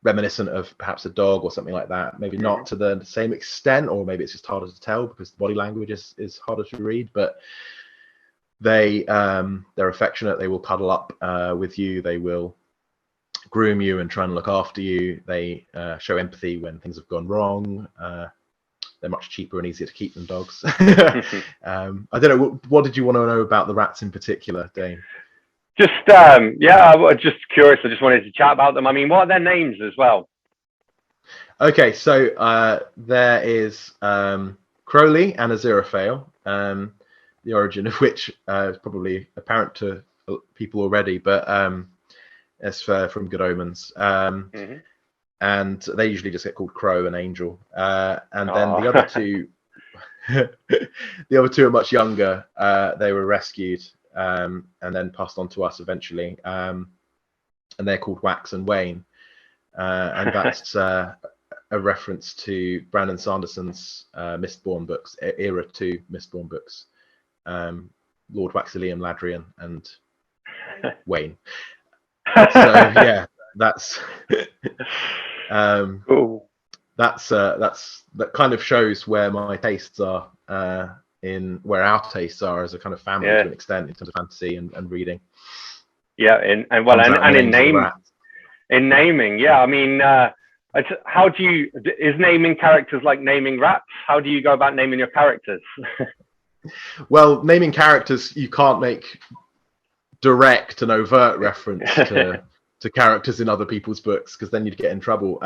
reminiscent of perhaps a dog or something like that. Maybe not to the same extent, or maybe it's just harder to tell because the body language is harder to read. But they're affectionate. They will cuddle up with you. They will groom you and try and look after you. They show empathy when things have gone wrong. They're much cheaper and easier to keep than dogs. I don't know. What did you want to know about the rats in particular, Dane? Just I was just curious. I just wanted to chat about them. I mean, what are their names as well? Okay, so there is Crowley and Aziraphale, the origin of which is probably apparent to people already, but it's from Good Omens. And they usually just get called Crow and Angel. And then the other two, are much younger. They were rescued and then passed on to us eventually. And they're called Wax and Wayne. And that's a reference to Brandon Sanderson's Mistborn books, Era 2 Mistborn books. Lord Waxilium Ladrian and Wayne. So yeah, that's cool. That kind of shows where my tastes are, where our tastes are as a kind of family to an extent in terms of fantasy and reading. Yeah, in naming. Yeah, I mean, is naming characters like naming rats? How do you go about naming your characters? Well, naming characters, you can't make direct and overt reference to characters in other people's books, because then you'd get in trouble.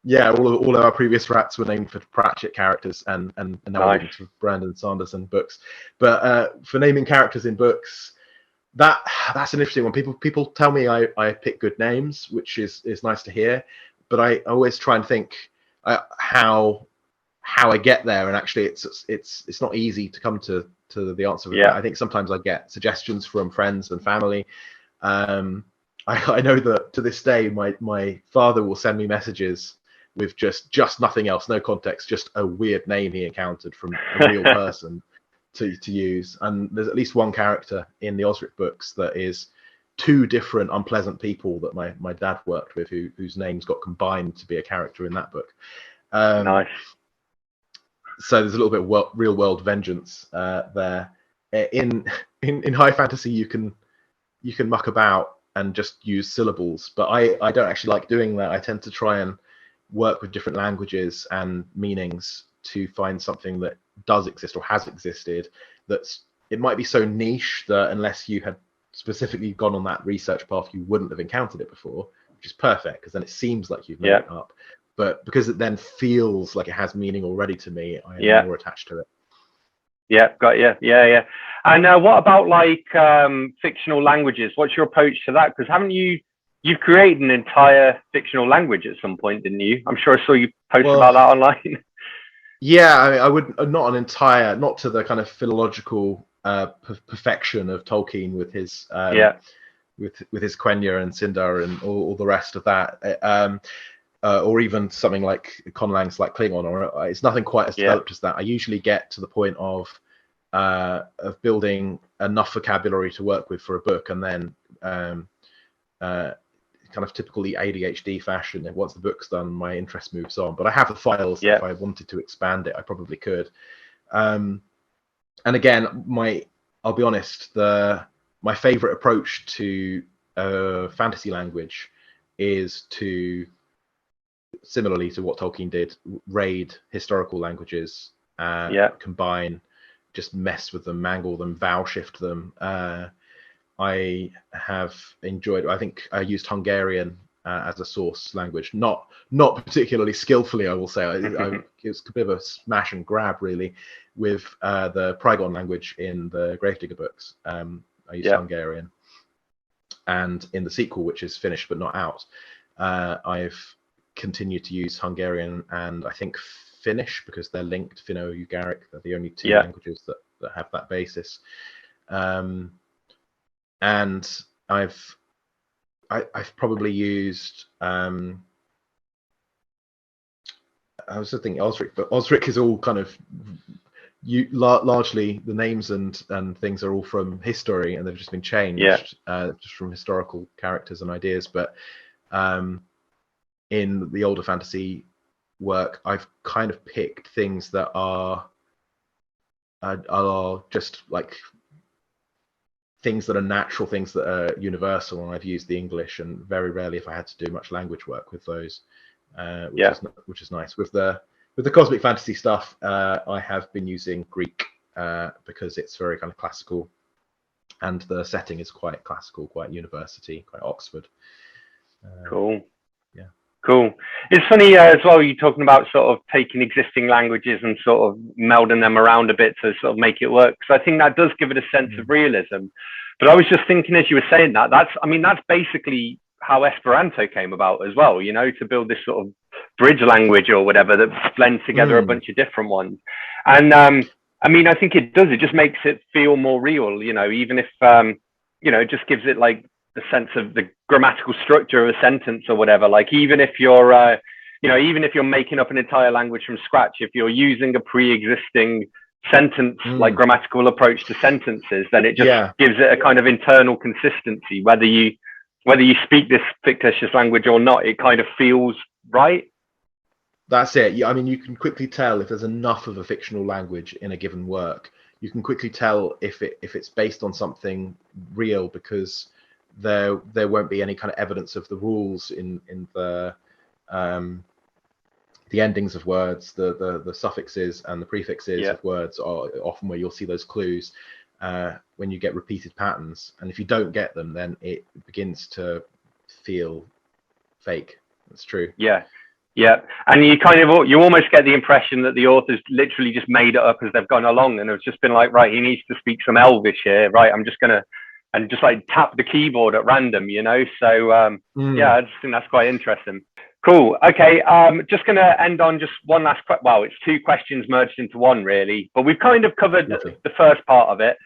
All of our previous rats were named for Pratchett characters, and now we're into Brandon Sanderson books. But for naming characters in books, that's an interesting one. People tell me I pick good names, which is nice to hear, but I always try and think how I get there, and actually it's not easy to come to the answer. I think sometimes I get suggestions from friends and family. I know that to this day my father will send me messages with just nothing else, no context, just a weird name he encountered from a real person to use. And there's at least one character in the Osric books that is 2 different unpleasant people that my dad worked with, whose names got combined to be a character in that book. Nice. So there's a little bit of real world vengeance there. In high fantasy, you can muck about and just use syllables, but I don't actually like doing that. I tend to try and work with different languages and meanings to find something that does exist or has existed. It might be so niche that unless you had specifically gone on that research path, you wouldn't have encountered it before, which is perfect, because then it seems like you've made it up. But because it then feels like it has meaning already to me, I am more attached to it. Yeah, got you. Yeah. And what about like fictional languages? What's your approach to that? Because haven't you you've created an entire fictional language at some point, didn't you? I'm sure I saw you post Well, about that online. yeah, I would not an entire, not to the kind of philological perfection of Tolkien with his Yeah, with his Quenya and Sindar and all the rest of that, or even something like Conlang's like Klingon, or it's nothing quite as developed as that. I usually get to the point of building enough vocabulary to work with for a book, and then kind of typically ADHD fashion, and once the book's done, my interest moves on. But I have the files. If I wanted to expand it, I probably could. And again, I'll be honest, my favorite approach to fantasy language is to, similarly to what Tolkien did, raid historical languages, combine, just mess with them, mangle them, vowel shift them. I have enjoyed, I think I used Hungarian as a source language, not particularly skillfully, I will say. It was a bit of a smash and grab, really, with the Prygon language in the Gravedigger books. I used Hungarian. And in the sequel, which is finished but not out, I've continued to use Hungarian and I think Finnish, because they're linked, Finno-Ugaric. They're the only two languages that have that basis. And I've probably used I was just thinking Osric, but Osric is all kind of largely the names and things are all from history, and they've just been changed just from historical characters and ideas. But in the older fantasy work, I've kind of picked things that are just like things that are natural, things that are universal, and I've used the English, and very rarely if I had to do much language work with those, which is nice. With the cosmic fantasy stuff, I have been using Greek because it's very kind of classical, and the setting is quite classical, quite university, quite Oxford. Cool. Cool. It's funny as well, you're talking about sort of taking existing languages and sort of melding them around a bit to sort of make it work. So I think that does give it a sense of realism. But I was just thinking as you were saying that, that's basically how Esperanto came about as well, to build this sort of bridge language or whatever that blends together a bunch of different ones. And I think it does. It just makes it feel more real, even if, it just gives it like the sense of the grammatical structure of a sentence or whatever. Like even if you're making up an entire language from scratch, if you're using a pre-existing sentence like grammatical approach to sentences, then it just gives it a kind of internal consistency. Whether you speak this fictitious language or not, it kind of feels right. That's it. I mean, you can quickly tell if there's enough of a fictional language in a given work. You can quickly tell if it's based on something real, because there won't be any kind of evidence of the rules in the endings of words, the suffixes and the prefixes of words are often where you'll see those clues when you get repeated patterns. And if you don't get them, then it begins to feel fake. That's true. Yeah, and you almost get the impression that the author's literally just made it up as they've gone along, and it's just been like, right, he needs to speak some Elvish here, right? I'm just gonna and just like tap the keyboard at random, So I just think that's quite interesting. Cool. Okay, just gonna end on just one last it's two questions merged into one, really, but we've kind of covered the first part of it.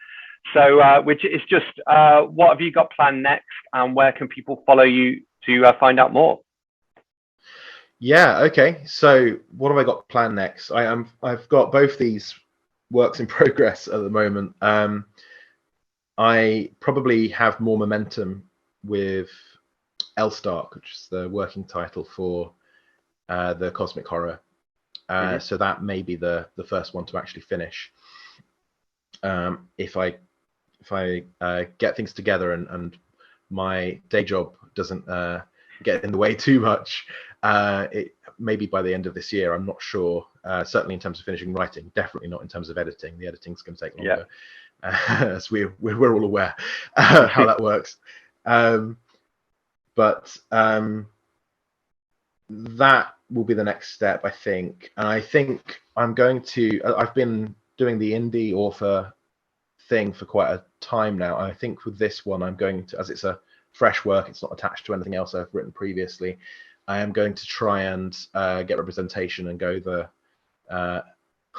So which is just what have you got planned next, and where can people follow you to find out more? Yeah, okay. So what have I got planned next? I've got both these works in progress at the moment. I probably have more momentum with Elstark, which is the working title for the cosmic horror. So that may be the first one to actually finish. If I get things together and my day job doesn't get in the way too much, it maybe by the end of this year. I'm not sure. Certainly in terms of finishing writing, definitely not in terms of editing. The editing's going to take longer, as we're all aware how that works. But that will be the next step, I think. And I think I'm going to. I've been doing the indie author thing for quite a time now. I think with this one, I'm going to, as it's a fresh work. It's not attached to anything else I've written previously. I am going to try and get representation and go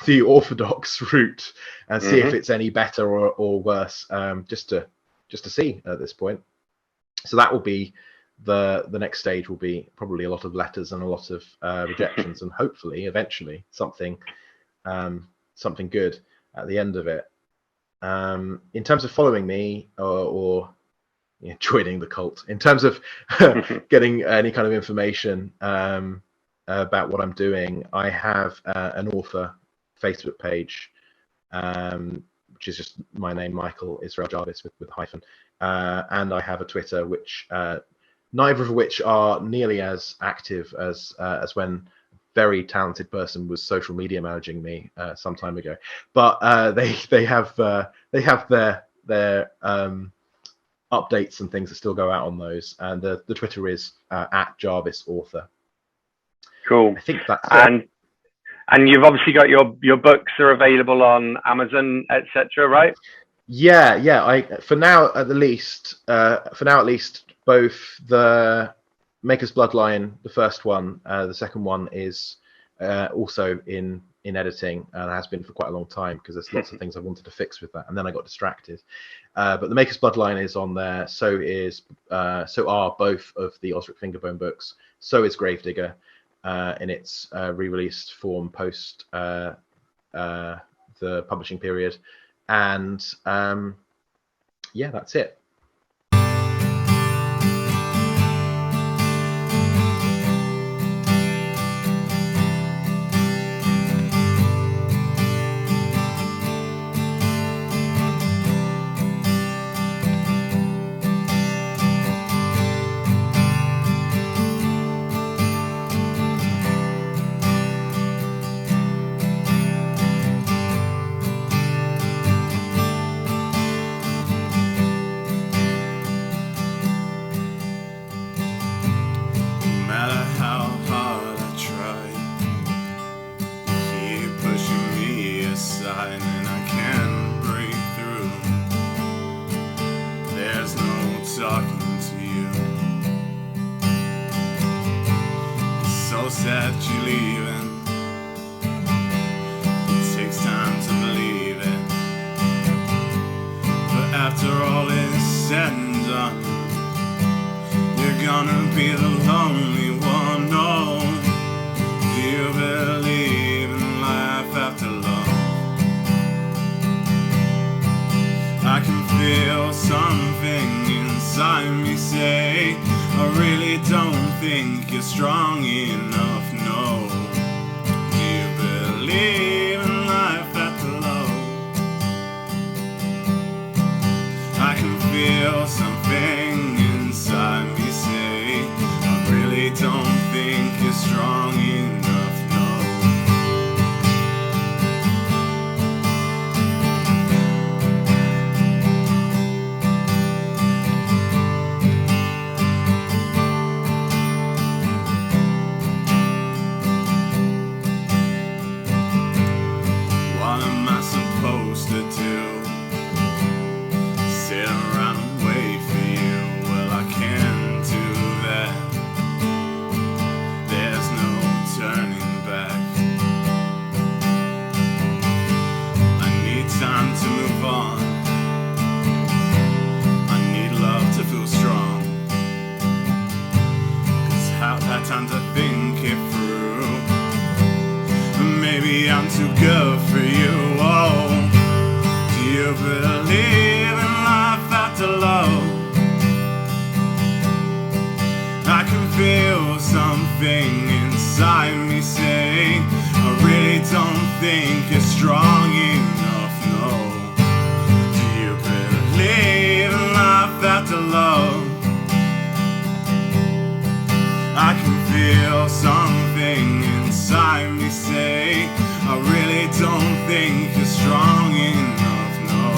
the orthodox route and see if it's any better or worse, just to see at this point. So that will be the next stage. Will be probably a lot of letters and a lot of rejections, and hopefully eventually something good at the end of it. In terms of following me or joining the cult, in terms of getting any kind of information about what I'm doing, I have an author Facebook page, which is just my name, Michael-Israel Jarvis with hyphen, and I have a Twitter, which neither of which are nearly as active as when a very talented person was social media managing me some time ago, but they have their updates and things that still go out on those, and the Twitter is at Jarvis Author. Cool. I think that's it. And you've obviously got your books are available on Amazon, etc., right? Yeah. For now at least, both the Maker's Bloodline, the first one, the second one is also in editing, and has been for quite a long time, because there's lots of things I wanted to fix with that, and then I got distracted. But the Maker's Bloodline is on there. So are both of the Osric Fingerbone books. So is Gravedigger, in its re-released form post the publishing period. And yeah, that's it. Sad you leaving. It takes time to believe it, but after all is said and done, you're gonna be the lonely one. No, do you believe in life after love? I can feel something inside me say, I really don't think you're strong enough, no. Do you believe in life after love? I can feel something inside me say, I really don't think you're strong enough, no. Time to think it through. Maybe I'm too good for you. Oh, do you believe in life after love? I can feel something inside me say, I really don't think you're strong enough, no. Do you believe in life after love? I can feel something inside me say, I really don't think you're strong enough, no.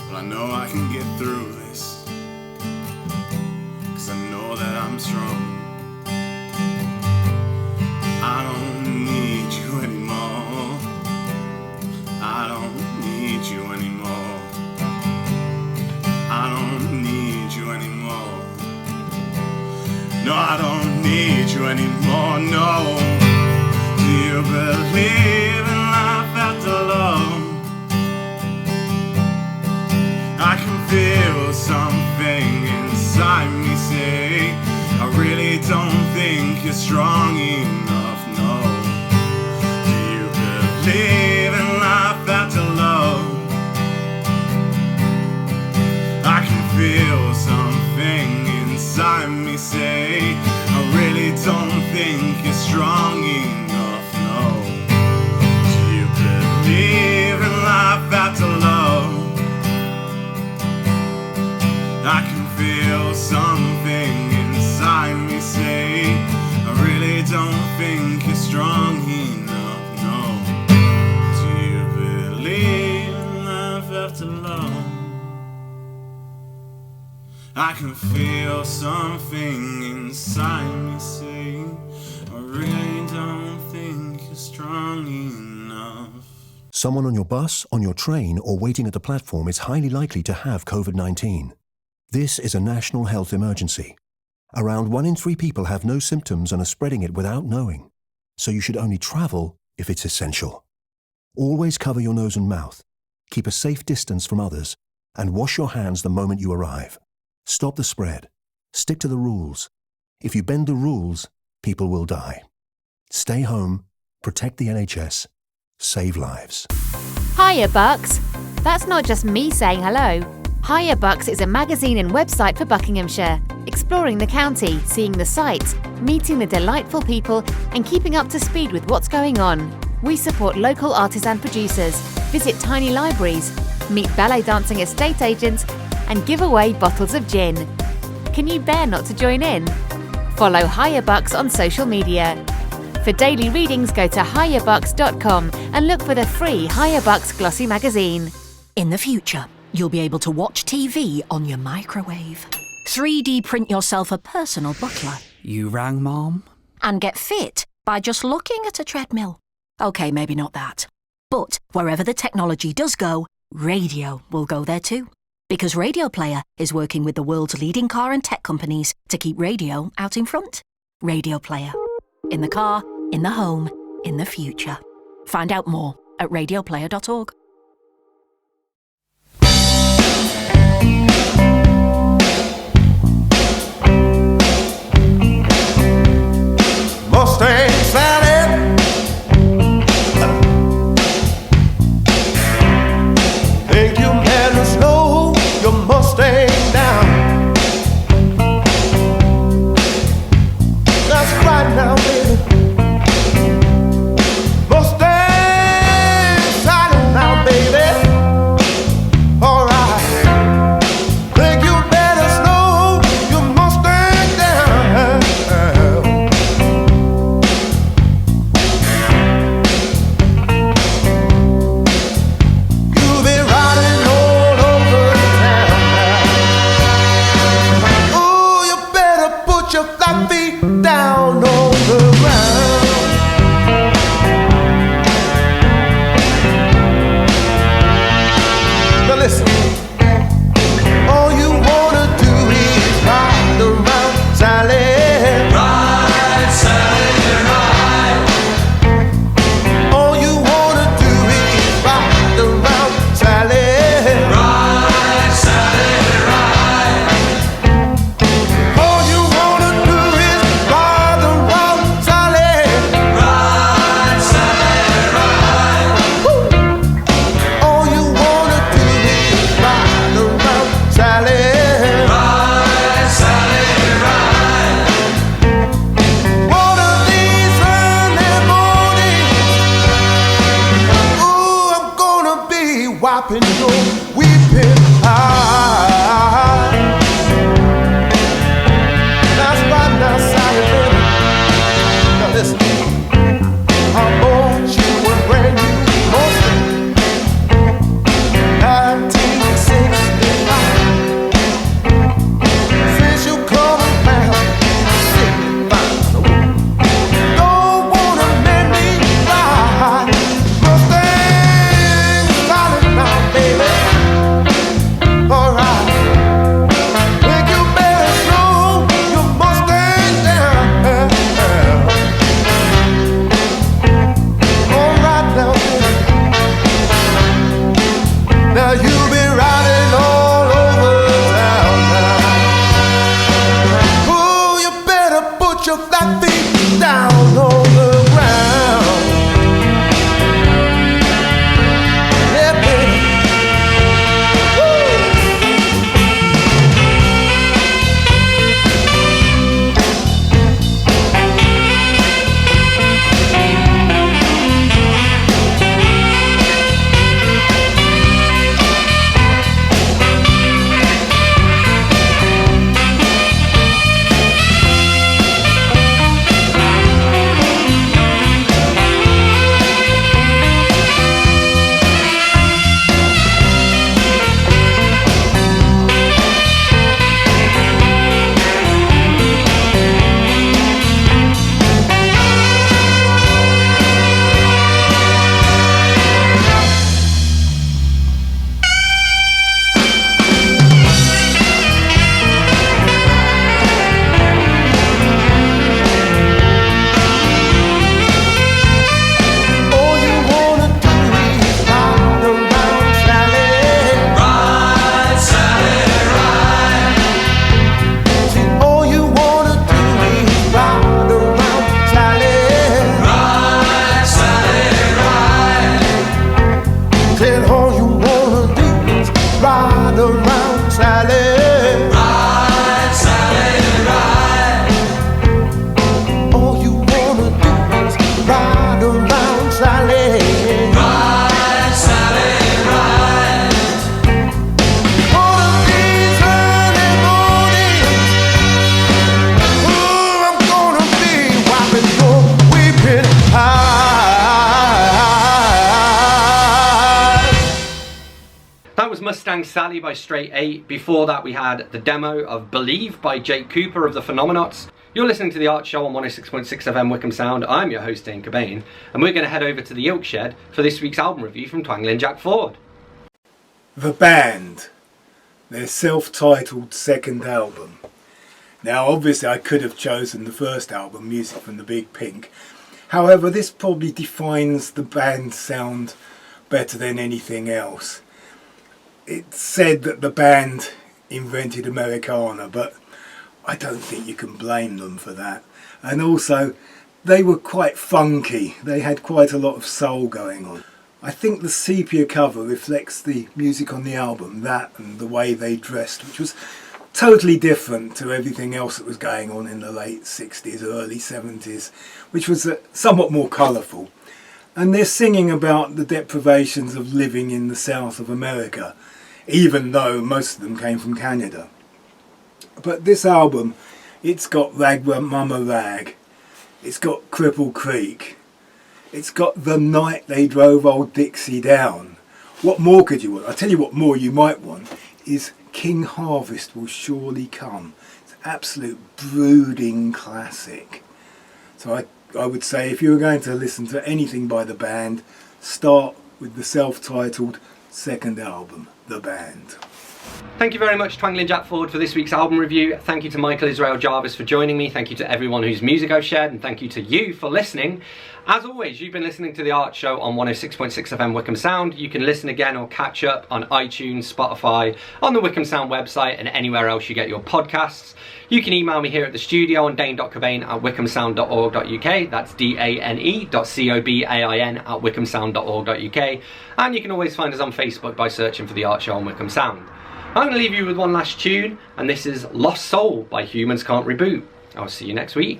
Well, I know I can get through this. you anymore, no. Do you believe in life after love? I can feel something inside me say, I really don't think you're strong enough, no. Do you believe in life after love? I can feel something inside me say, I really don't think you're strong enough, no. Do you believe in life after love? I can feel something inside me say, I really don't think you're strong enough, no. Do you believe in life after love? I can feel something inside me saying, I really don't think you're strong enough. Someone on your bus, on your train, or waiting at the platform is highly likely to have COVID-19. This is a national health emergency. Around 1 in 3 people have no symptoms and are spreading it without knowing. So you should only travel if it's essential. Always cover your nose and mouth, keep a safe distance from others, and wash your hands the moment you arrive. Stop the spread. Stick to the rules. If you bend the rules, people will die. Stay home, protect the NHS, save lives. Hiya Bucks! That's not just me saying hello. Hiya Bucks is a magazine and website for Buckinghamshire, exploring the county, seeing the sights, meeting the delightful people and keeping up to speed with what's going on. We support local artisan producers, visit tiny libraries, meet ballet dancing estate agents and give away bottles of gin. Can you bear not to join in? Follow Hiya Bucks on social media. For daily readings, go to hiyabucks.com and look for the free Hiya Bucks glossy magazine. In the future, you'll be able to watch TV on your microwave, 3D print yourself a personal butler, You rang, Mom? and get fit by just looking at a treadmill. OK, maybe not that. But wherever the technology does go, radio will go there too. Because Radio Player is working with the world's leading car and tech companies to keep radio out in front. Radio Player. In the car, in the home, in the future. Find out more at radioplayer.org. Mustang Sally, think you better slow your Mustang down. That's right now, baby. Mustang Sally now, baby. Alright, think you better slow your Mustang down. You'll be riding all over town now. Ooh, you better put your flat feet down on the ground. Now listen, all you wanna do is ride around Sally. Ride, Sally, ride. All you wanna do is ride around Sally. Ride, Sally, ride. All you wanna do is ride around Sally. Ride, Sally, ride. Woo. All you wanna do is ride around Sally. Ride, Sally, ride. One of these early mornings, ooh, I'm gonna be wiping your weeping eyes. That's right now, Sally, baby. Now listen, I bought you a brand new Mustang, 1965. Since you come around, sit fine. Don't wanna let me ride Mustang Sally now, baby. Mustang Sally by Straight 8. Before that we had the demo of Believe by Jake Cooper of the Phenomenauts. You're listening to The Art Show on 106.6 FM Wycombe Sound. I'm your host Dane Cobain, and we're going to head over to the Ilk Shed for this week's album review from Twangling Jack Ford. The Band, their self-titled second album. Now obviously I could have chosen the first album, Music from the Big Pink. However, this probably defines the band's sound better than anything else. It's said that the band invented Americana, but I don't think you can blame them for that. And also, they were quite funky. They had quite a lot of soul going on. I think the sepia cover reflects the music on the album, that and the way they dressed, which was totally different to everything else that was going on in the late 60s, early 70s, which was somewhat more colourful. And they're singing about the deprivations of living in the south of America, even though most of them came from Canada. But this album, it's got Rag Mama Rag, it's got Cripple Creek, it's got The Night They Drove Old Dixie Down. What more could you want? I'll tell you what more you might want is King Harvest Will Surely Come. It's an absolute brooding classic. So I would say if you were going to listen to anything by the band, start with the self-titled second album, The Band. Thank you very much, Twangling Jack Ford, for this week's album review. Thank you to Michael-Israel Jarvis for joining me. Thank you to everyone whose music I've shared, and thank you to you for listening. As always, you've been listening to The Art Show on 106.6 FM Wycombe Sound. You can listen again or catch up on iTunes, Spotify, on the Wycombe Sound website, and anywhere else you get your podcasts. You can email me here at the studio on dane.cobain@wycombesound.org.uk. That's dane.cobain@wycombesound.org.uk. And you can always find us on Facebook by searching for The Art Show on Wycombe Sound. I'm going to leave you with one last tune, and this is Lost Soul by Humans Can't Reboot. I'll see you next week.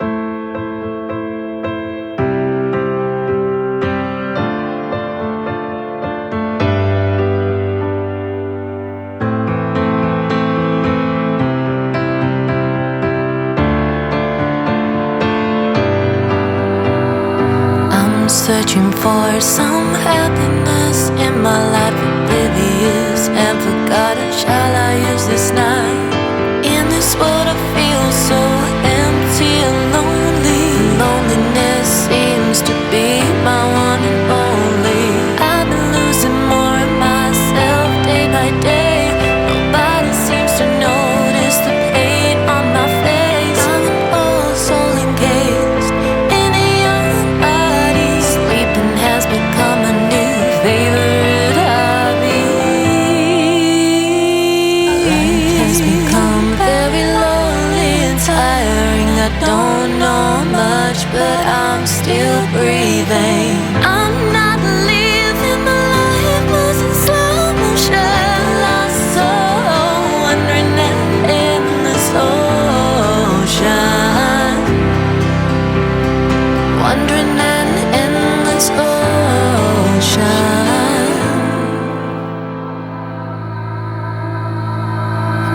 Searching for some happiness in my life, oblivious and forgotten. Shall I use this night? In this world I feel so empty and lonely. Loneliness seems to be my one and only. I've been losing more of myself day by day. Nobody seems to notice the pain on my face. I'm an old soul encased in a young body. Sleeping has become a new favorite hobby. Life has become very lonely and tiring. I don't know much, but I'm still breathing. I'm not living my life, was in slow motion. Lost soul, wandering in endless ocean. Wandering in endless ocean.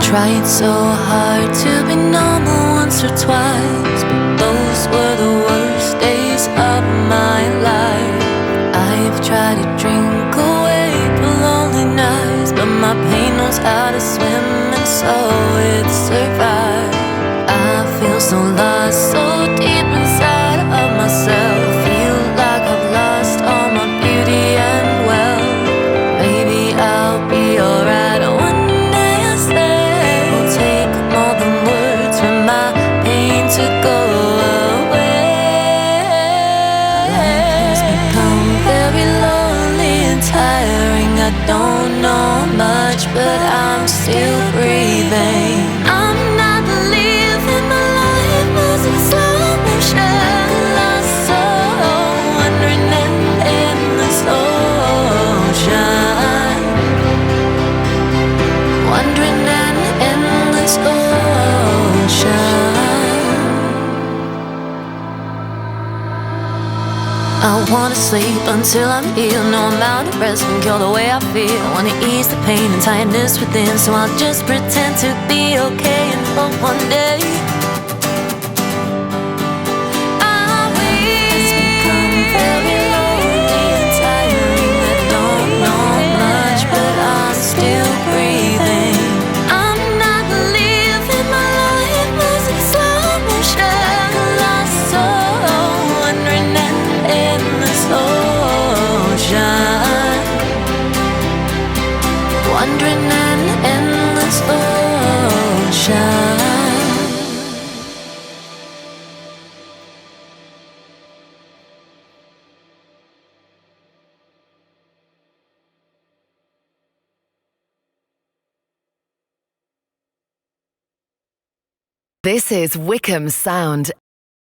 Tried so hard to be normal once or twice, but those were the worst days of my life. I've tried to drink away the lonely nights, but my pain knows how to swim, and so it survived. I feel so lost, so deep inside of myself. Feel like I've lost all my beauty and wealth. Maybe I'll be alright one day, I say. It'll take more than words for my pain to go away. Life has become very lonely and tiring. I don't know much, but I'm still breathing. I'm not living my life, was in slow motion. Lost soul, wandering in endless ocean. Wandering in endless ocean. I wanna sleep until I'm healed. No amount of rest can cure the way I feel. Wanna ease the pain and tiredness within, so I'll just pretend to be okay. And hope one day I will. It's become very lonely and tiring. I don't know much, but I'm still wandering an endless ocean. This is Wycombe Sound